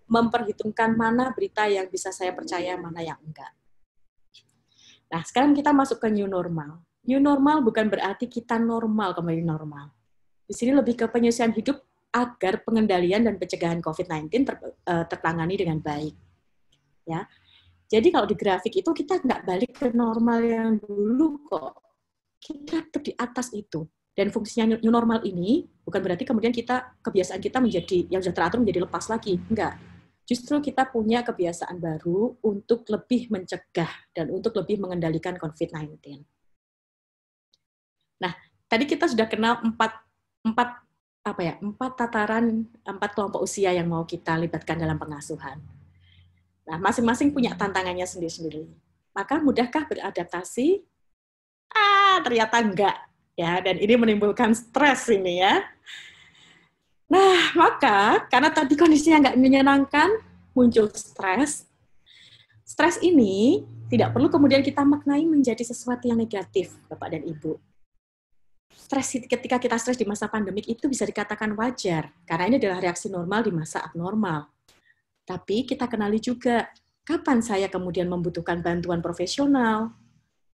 memperhitungkan mana berita yang bisa saya percaya, mana yang enggak. Nah, sekarang kita masuk ke new normal. New normal bukan berarti kita normal kembali normal. Di sini lebih ke penyesuaian hidup agar pengendalian dan pencegahan COVID-19 tertangani dengan baik. Ya, Jadi kalau di grafik itu kita nggak balik ke normal yang dulu kok. Kita tetap di atas itu. Dan fungsinya new normal ini bukan berarti kemudian kebiasaan kita menjadi yang sudah teratur menjadi lepas lagi. Enggak. Justru kita punya kebiasaan baru untuk lebih mencegah dan untuk lebih mengendalikan COVID-19. Nah, tadi kita sudah kenal empat kelompok usia yang mau kita libatkan dalam pengasuhan. Nah, masing-masing punya tantangannya sendiri-sendiri. Maka mudahkah beradaptasi? Ternyata enggak. Ya, dan ini menimbulkan stres ini ya. Nah, maka karena tadi kondisinya nggak menyenangkan, muncul stres. Stres ini tidak perlu kemudian kita maknai menjadi sesuatu yang negatif, Bapak dan Ibu. Stres ketika kita stres di masa pandemik itu bisa dikatakan wajar, karena ini adalah reaksi normal di masa abnormal. Tapi kita kenali juga, kapan saya kemudian membutuhkan bantuan profesional.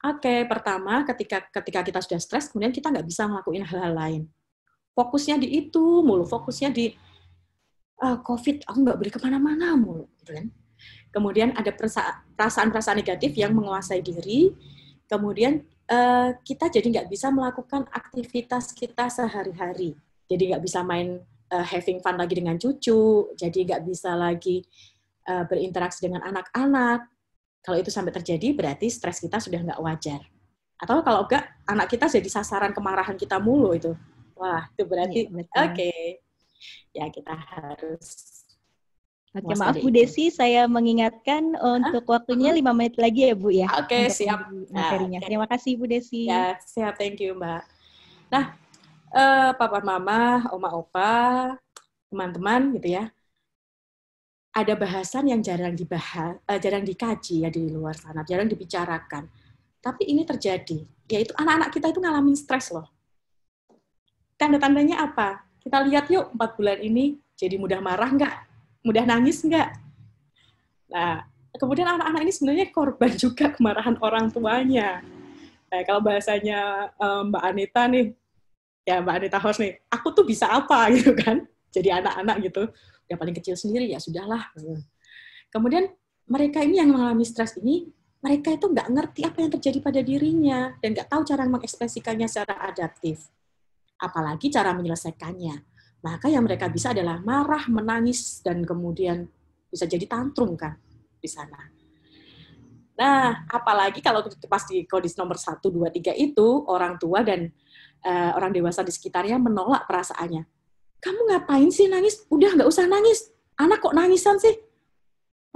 Oke, pertama ketika kita sudah stres, kemudian kita nggak bisa melakukan hal-hal lain. Fokusnya di itu mulu, fokusnya di COVID, aku nggak boleh kemana-mana mulu. Gitu kan? Kemudian ada perasaan-perasaan negatif yang menguasai diri, kemudian kita jadi nggak bisa melakukan aktivitas kita sehari-hari. Jadi nggak bisa main having fun lagi dengan cucu, jadi nggak bisa lagi berinteraksi dengan anak-anak. Kalau itu sampai terjadi, berarti stres kita sudah nggak wajar. Atau kalau enggak, anak kita jadi sasaran kemarahan kita mulu itu. Wah, itu berarti, oke. Ya, kita harus... Oke, maaf Bu Desi, saya mengingatkan untuk waktunya 5 menit lagi ya Bu ya. Oke, siap. Materinya. Terima kasih Bu Desi. Ya, siap. Thank you, Mbak. Nah, Papa, Mama, Oma, Opa, teman-teman gitu ya, ada bahasan yang jarang dikaji ya di luar sana, jarang dibicarakan. Tapi ini terjadi, yaitu anak-anak kita itu ngalamin stres loh. Tanda-tandanya apa? Kita lihat yuk 4 bulan ini jadi mudah marah nggak? Mudah nangis nggak? Nah, kemudian anak-anak ini sebenarnya korban juga kemarahan orang tuanya. Nah, kalau bahasanya Mbak Anita nih, ya Mbak Anita Hos nih, aku tuh bisa apa gitu kan? Jadi anak-anak gitu. Ya paling kecil sendiri, ya sudahlah. Kemudian mereka ini yang mengalami stres ini, mereka itu nggak ngerti apa yang terjadi pada dirinya, dan nggak tahu cara mengekspresikannya secara adaptif. Apalagi cara menyelesaikannya. Maka yang mereka bisa adalah marah, menangis, dan kemudian bisa jadi tantrum kan di sana. Nah, apalagi kalau pas di kondisi nomor 1, 2, 3 itu, orang tua dan orang dewasa di sekitarnya menolak perasaannya. Kamu ngapain sih nangis? Udah nggak usah nangis. Anak kok nangisan sih?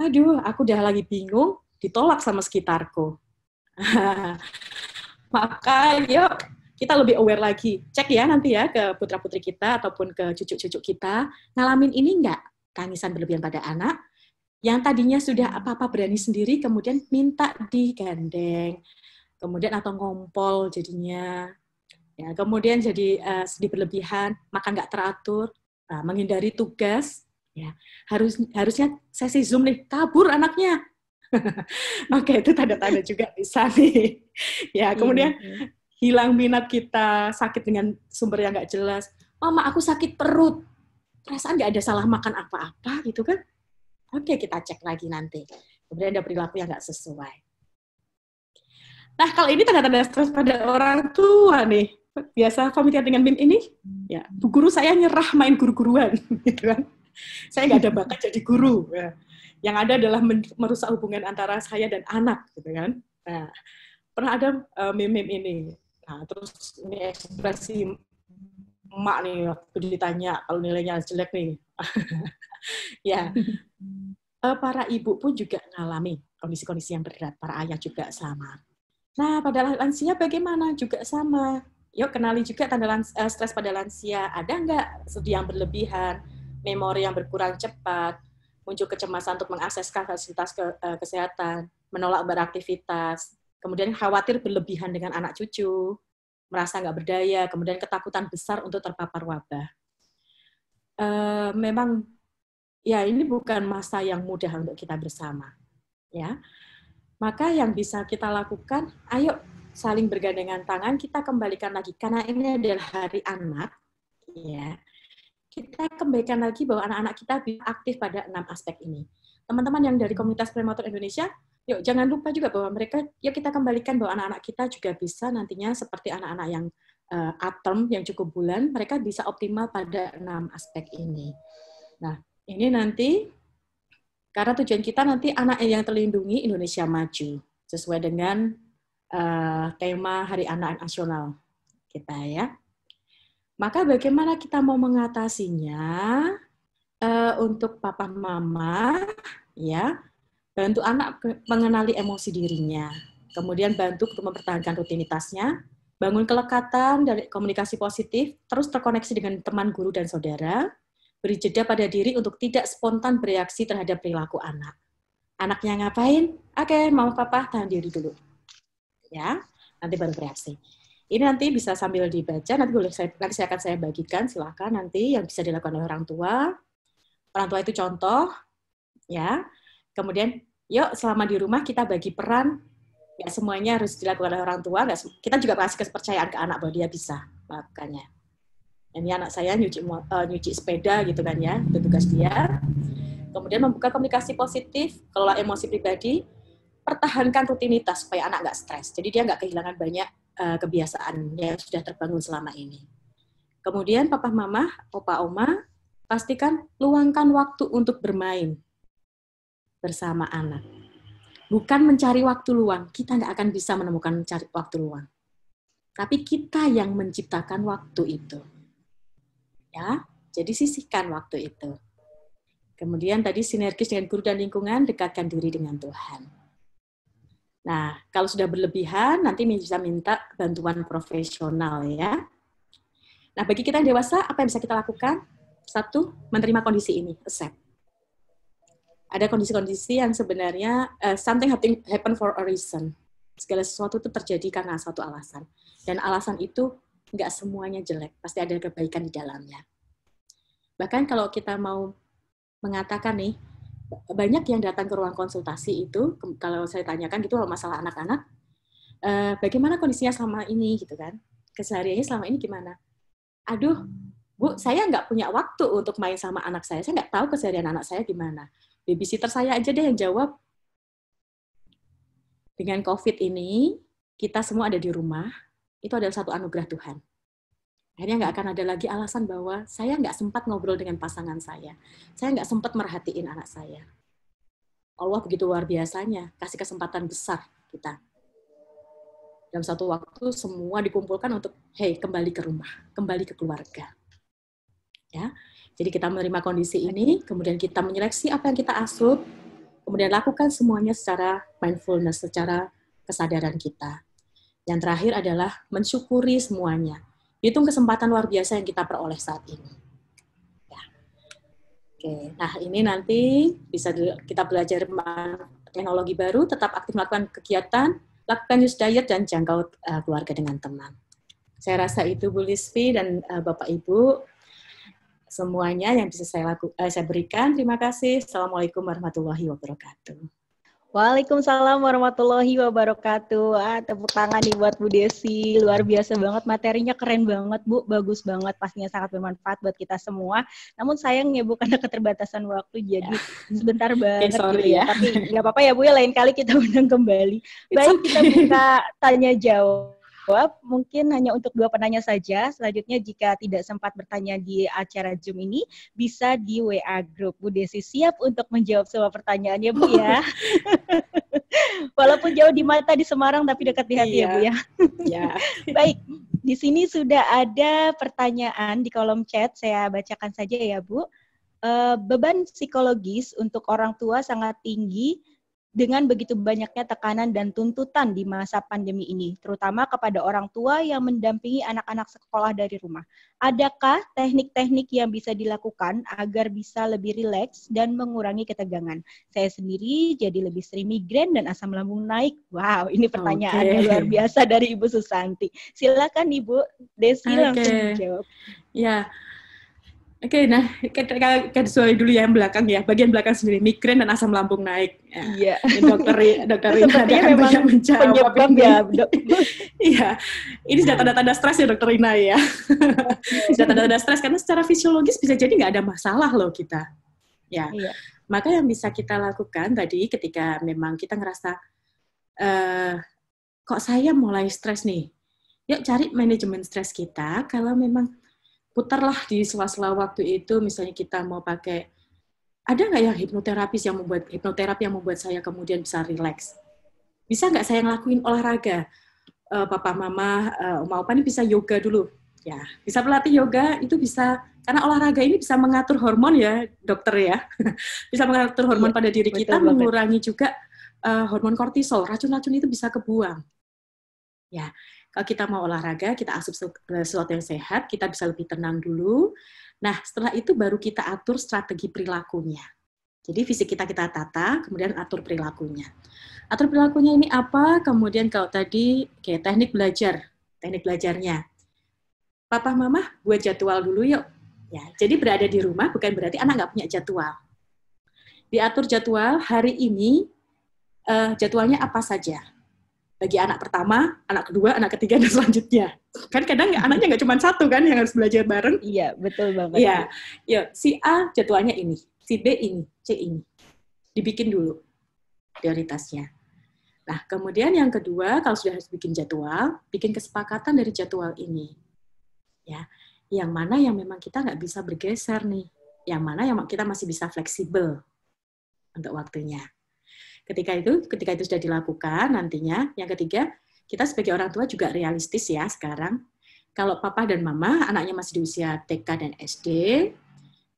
Aduh, aku udah lagi bingung, ditolak sama sekitarku. Maka yuk, kita lebih aware lagi. Cek ya nanti ya ke putra-putri kita ataupun ke cucu-cucu kita. Ngalamin ini nggak? Tangisan berlebihan pada anak, yang tadinya sudah apa-apa berani sendiri, kemudian minta digandeng. Kemudian atau ngompol jadinya. Ya, kemudian jadi sedih berlebihan, makan nggak teratur, menghindari tugas, ya harusnya sesi Zoom nih, kabur anaknya. Maka itu tanda-tanda juga bisa nih. Ya, kemudian hilang minat kita, sakit dengan sumber yang nggak jelas. Mama, aku sakit perut. Perasaan nggak ada salah makan apa-apa gitu kan? Oke, kita cek lagi nanti. Kemudian ada perilaku yang nggak sesuai. Nah, kalau ini tanda-tanda stres pada orang tua nih. Biasa familiar dengan meme ini, ya bu guru saya nyerah main guru-guruan, gitu kan. Saya nggak ada bakat jadi guru. Ya. Yang ada adalah merusak hubungan antara saya dan anak, gitu kan. Nah, pernah ada meme ini. Nah, terus ini ekspresi emak nih waktu ditanya kalau nilainya jelek nih. Ya, para ibu pun juga mengalami kondisi-kondisi yang berat. Para ayah juga sama. Nah, pada lansia bagaimana? Juga sama. Yuk kenali juga tanda stres pada lansia. Ada nggak sedih yang berlebihan, memori yang berkurang cepat, muncul kecemasan untuk mengakses fasilitas kesehatan, menolak beraktivitas, kemudian khawatir berlebihan dengan anak cucu, merasa nggak berdaya, kemudian ketakutan besar untuk terpapar wabah. Memang ya ini bukan masa yang mudah untuk kita bersama. Ya, maka yang bisa kita lakukan, ayo saling bergandengan tangan, kita kembalikan lagi. Karena ini adalah Hari Anak, ya. Kita kembalikan lagi bahwa anak-anak kita bisa aktif pada 6 aspek ini. Teman-teman yang dari komunitas prematur Indonesia, yuk jangan lupa juga bahwa mereka, yuk kita kembalikan bahwa anak-anak kita juga bisa nantinya seperti anak-anak yang atom yang cukup bulan, mereka bisa optimal pada 6 aspek ini. Nah, ini nanti karena tujuan kita nanti anak yang terlindungi Indonesia maju sesuai dengan tema Hari Anak Nasional kita ya. Maka bagaimana kita mau mengatasinya untuk papa mama ya, bantu anak mengenali emosi dirinya, kemudian bantu untuk mempertahankan rutinitasnya, bangun kelekatan dari komunikasi positif, terus terkoneksi dengan teman, guru, dan saudara, beri jeda pada diri untuk tidak spontan bereaksi terhadap perilaku anak. Anaknya ngapain? Oke, mama papa tahan diri dulu. Ya, nanti baru bereaksi. Ini nanti bisa sambil dibaca, nanti akan saya bagikan, silakan nanti yang bisa dilakukan oleh orang tua. Orang tua itu contoh, ya. Kemudian, yuk selama di rumah kita bagi peran, ya semuanya harus dilakukan oleh orang tua. Kita juga kasih kepercayaan ke anak bahwa dia bisa melakukannya. Ini anak saya nyuci sepeda gitu kan ya, itu tugas dia. Kemudian membuka komunikasi positif, kelola emosi pribadi, pertahankan rutinitas supaya anak nggak stres. Jadi dia nggak kehilangan banyak kebiasaan yang sudah terbangun selama ini. Kemudian papa mama, opa oma, pastikan luangkan waktu untuk bermain bersama anak. Bukan mencari waktu luang, kita nggak akan bisa menemukan mencari waktu luang. Tapi kita yang menciptakan waktu itu. Ya, jadi sisihkan waktu itu. Kemudian tadi sinergis dengan guru dan lingkungan, dekatkan diri dengan Tuhan. Nah, kalau sudah berlebihan, nanti bisa minta bantuan profesional ya. Nah, bagi kita yang dewasa, apa yang bisa kita lakukan? 1, menerima kondisi ini, accept. Ada kondisi-kondisi yang sebenarnya something happen for a reason. Segala sesuatu itu terjadi karena suatu alasan. Dan alasan itu nggak semuanya jelek, pasti ada kebaikan di dalamnya. Bahkan kalau kita mau mengatakan nih, banyak yang datang ke ruang konsultasi itu, kalau saya tanyakan gitu masalah anak-anak, bagaimana kondisinya selama ini gitu kan? Kesehariannya selama ini gimana? Aduh, Bu, saya nggak punya waktu untuk main sama anak saya nggak tahu keseharian anak saya gimana. Babysitter saya aja deh yang jawab. Dengan COVID ini, kita semua ada di rumah, itu adalah satu anugerah Tuhan. Akhirnya nggak akan ada lagi alasan bahwa saya nggak sempat ngobrol dengan pasangan saya nggak sempat merhatiin anak saya. Allah begitu luar biasanya, kasih kesempatan besar kita. Dalam satu waktu, semua dikumpulkan untuk, hey, kembali ke rumah, kembali ke keluarga. Ya, jadi kita menerima kondisi ini, kemudian kita menyeleksi apa yang kita asup, kemudian lakukan semuanya secara mindfulness, secara kesadaran kita. Yang terakhir adalah mensyukuri semuanya. Hitung kesempatan luar biasa yang kita peroleh saat ini. Ya. Oke, nah ini nanti bisa kita belajar teknologi baru, tetap aktif melakukan kegiatan, lakukan use diet, dan jangkau keluarga dengan teman. Saya rasa itu Bu Lisvi dan Bapak Ibu, semuanya yang bisa saya berikan. Terima kasih. Assalamualaikum warahmatullahi wabarakatuh. Waalaikumsalam warahmatullahi wabarakatuh. Tepuk tangan nih buat Bu Desi. Luar biasa banget, materinya keren banget Bu, bagus banget, pastinya sangat bermanfaat buat kita semua. Namun sayangnya Bu, karena keterbatasan waktu jadi sebentar banget gitu ya. Tapi nggak apa-apa ya Bu, ya lain kali kita undang kembali. Baik, kita buka tanya jawab. Mungkin hanya untuk 2 penanya saja. Selanjutnya jika tidak sempat bertanya di acara Zoom ini, bisa di WA Group. Bu Desi siap untuk menjawab semua pertanyaannya Bu ya. Walaupun jauh di mata di Semarang, tapi dekat di hati ya Bu ya. Ya. Baik, di sini sudah ada pertanyaan di kolom chat. Saya bacakan saja ya Bu. Beban psikologis untuk orang tua sangat tinggi dengan begitu banyaknya tekanan dan tuntutan di masa pandemi ini, terutama kepada orang tua yang mendampingi anak-anak sekolah dari rumah. Adakah teknik-teknik yang bisa dilakukan agar bisa lebih rileks dan mengurangi ketegangan? Saya sendiri jadi lebih sering migrain dan asam lambung naik. Wow, ini pertanyaannya luar biasa dari Ibu Susanti. Silakan Ibu Desi langsung dijawab. Ya. Oke, nah kita soal dulu ya yang belakang ya, bagian belakang sendiri, migrain dan asam lambung naik. Iya. Dokter Rina akan banyak menjawab ya, Dok. Iya, ini sudah tanda-tanda stres ya Dokter Rina ya. Sudah tanda-tanda stres karena secara fisiologis bisa jadi nggak ada masalah loh kita. Ya. Iya. Maka yang bisa kita lakukan tadi ketika memang kita ngerasa kok saya mulai stres nih, yuk cari manajemen stres kita. Kalau memang putarlah di sela-sela waktu itu, misalnya kita mau pakai, ada nggak yang hipnoterapi yang membuat saya kemudian bisa rileks? Bisa nggak saya ngelakuin olahraga? Papa, mama, mau apa nih bisa yoga dulu. Ya, bisa berlatih yoga, itu bisa, karena olahraga ini bisa mengatur hormon ya, dokter ya. Bisa mengatur hormon pada diri kita, mengurangi juga hormon kortisol, racun-racun itu bisa kebuang. Ya, kalau kita mau olahraga, kita asup sesuatu yang sehat, kita bisa lebih tenang dulu. Nah, setelah itu baru kita atur strategi perilakunya. Jadi fisik kita tata, kemudian atur perilakunya. Atur perilakunya ini apa? Kemudian kalau tadi kayak teknik belajarnya. Papa, mama buat jadwal dulu yuk. Ya, jadi berada di rumah bukan berarti anak nggak punya jadwal. Diatur jadwal hari ini, jadwalnya apa saja. Bagi anak pertama, anak kedua, anak ketiga, dan selanjutnya. Kan kadang anaknya nggak cuma satu kan yang harus belajar bareng. Iya, betul banget. Iya, ya, si A jadwalnya ini, si B ini, C ini. Dibikin dulu prioritasnya. Nah, kemudian yang kedua, kalau sudah harus bikin jadwal, bikin kesepakatan dari jadwal ini. Ya, yang mana yang memang kita nggak bisa bergeser nih, yang mana yang kita masih bisa fleksibel untuk waktunya. Ketika itu sudah dilakukan, nantinya yang ketiga, kita sebagai orang tua juga realistis ya sekarang. Kalau papa dan mama, anaknya masih di usia TK dan SD,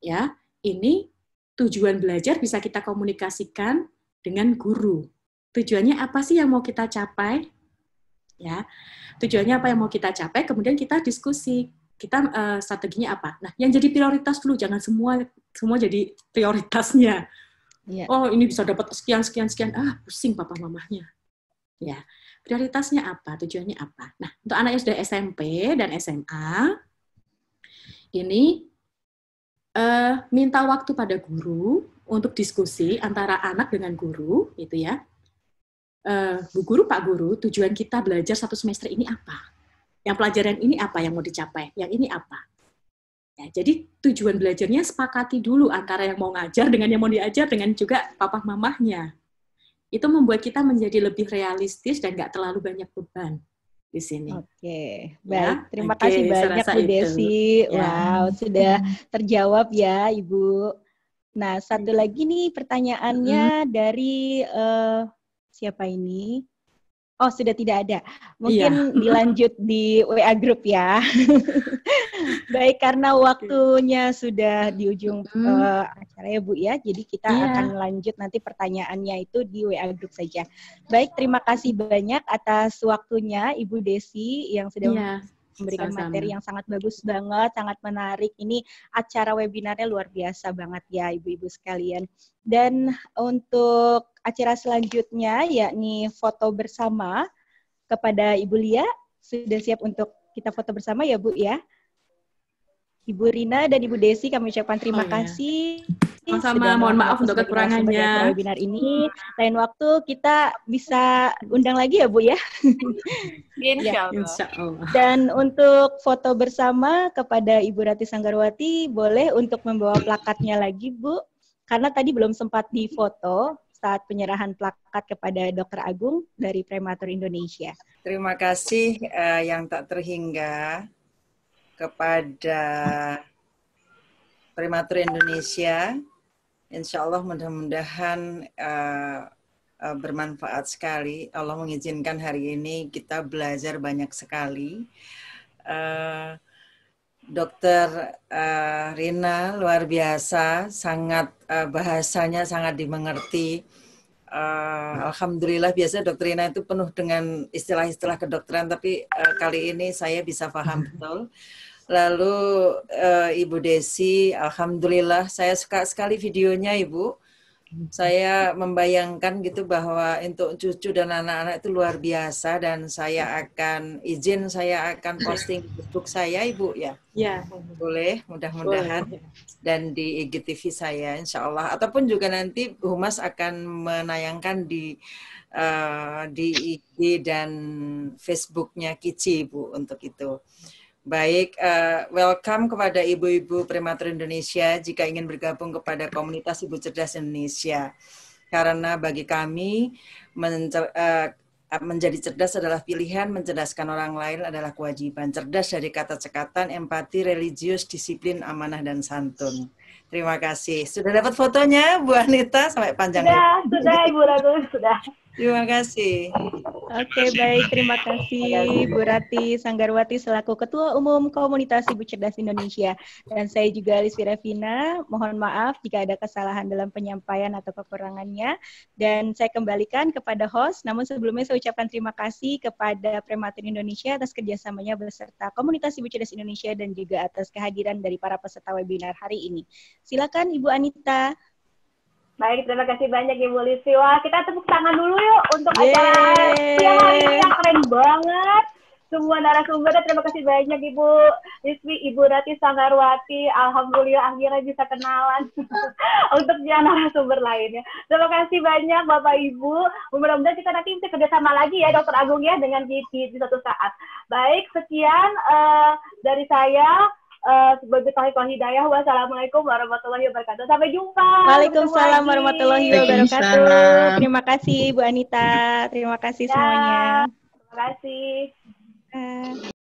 ya, ini tujuan belajar bisa kita komunikasikan dengan guru. Tujuannya apa sih yang mau kita capai? Ya, tujuannya apa yang mau kita capai, kemudian kita diskusi. Kita strateginya apa? Nah, yang jadi prioritas dulu, jangan semua jadi prioritasnya. Yeah. Oh, ini bisa dapat sekian. Pusing papa mamahnya. Ya, prioritasnya apa? Tujuannya apa? Nah, untuk anak yang sudah SMP dan SMA, ini minta waktu pada guru untuk diskusi antara anak dengan guru, gitu ya. Bu guru, Pak Guru, tujuan kita belajar 1 semester ini apa? Yang pelajaran ini apa yang mau dicapai? Yang ini apa? Ya, jadi tujuan belajarnya sepakati dulu antara yang mau ngajar dengan yang mau diajar dengan juga papa mamahnya. Itu membuat kita menjadi lebih realistis dan nggak terlalu banyak beban di sini. Oke, baik. Terima kasih banyak Bu Desi. Ya. Wow, sudah terjawab ya Ibu. Nah, satu lagi nih pertanyaannya dari siapa ini? Oh, sudah tidak ada. Mungkin dilanjut di WA Group ya. Baik, karena waktunya sudah di ujung acara ya Bu ya. Jadi kita akan lanjut nanti pertanyaannya itu di WA Group saja. Baik, terima kasih banyak atas waktunya Ibu Desi yang sudah memberikan materi yang sangat bagus banget, sangat menarik. Ini acara webinarnya luar biasa banget ya Ibu-ibu sekalian. Dan untuk acara selanjutnya yakni foto bersama kepada Ibu Lia, sudah siap untuk kita foto bersama ya Bu ya? Ibu Rina dan Ibu Desi kami ucapkan terima kasih. Sama mohon maaf untuk kekurangannya. Webinar ini. Lain waktu kita bisa undang lagi ya Bu ya? Insya Allah. Dan untuk foto bersama kepada Ibu Rati Sanggarwati, boleh untuk membawa plakatnya lagi Bu? Karena tadi belum sempat difoto saat penyerahan plakat kepada Dr. Agung dari Prematur Indonesia. Terima kasih yang tak terhingga kepada Prematur Indonesia. Insya Allah mudah-mudahan bermanfaat sekali. Allah mengizinkan hari ini kita belajar banyak sekali. Dokter Rina luar biasa, sangat bahasanya sangat dimengerti. Alhamdulillah biasanya Dokter Rina itu penuh dengan istilah-istilah kedokteran, tapi kali ini saya bisa paham betul. Lalu Ibu Desi, alhamdulillah saya suka sekali videonya Ibu. Saya membayangkan gitu bahwa untuk cucu dan anak-anak itu luar biasa, dan saya akan posting di Facebook saya Ibu ya. Ya. Boleh, mudah-mudahan. Dan di IGTV saya insya Allah. Ataupun juga nanti Humas akan menayangkan di IG dan Facebooknya Kici Ibu untuk itu. Baik, welcome kepada ibu-ibu prematur Indonesia jika ingin bergabung kepada komunitas Ibu Cerdas Indonesia. Karena bagi kami menjadi cerdas adalah pilihan, mencerdaskan orang lain adalah kewajiban. Cerdas dari kata cekatan, empati, religius, disiplin, amanah, dan santun. Terima kasih. Sudah dapat fotonya, Bu Anita, sampai panjang. Sudah, Ibu Ratu, sudah. Terima kasih. Oke, baik. Terima kasih Bu Rati Sanggarwati selaku Ketua Umum Komunitas Ibu Cerdas Indonesia. Dan saya juga Lisfi Revina. Mohon maaf jika ada kesalahan dalam penyampaian atau kekurangannya. Dan saya kembalikan kepada host. Namun sebelumnya saya ucapkan terima kasih kepada Prematur Indonesia atas kerjasamanya beserta Komunitas Ibu Cerdas Indonesia dan juga atas kehadiran dari para peserta webinar hari ini. Silakan Ibu Anita. Baik, terima kasih banyak Ibu Lisfi. Wah, kita tepuk tangan dulu yuk untuk acara siang hari ini yang keren banget. Semua narasumbernya terima kasih banyak Ibu Lisfi, Ibu Rati Sanggarwati. Alhamdulillah akhirnya bisa kenalan untuk yang narasumber lainnya. Terima kasih banyak Bapak Ibu. Mudah-mudahan kita nanti bisa kerjasama lagi ya Dr. Agung ya dengan Gigi di suatu saat. Baik, sekian dari saya. Sebagai Tauhid wal Hidayah, wassalamualaikum warahmatullahi wabarakatuh. Sampai jumpa. Waalaikumsalam warahmatullahi wabarakatuh. Terima kasih Bu Anita. Terima kasih semuanya. Terima kasih.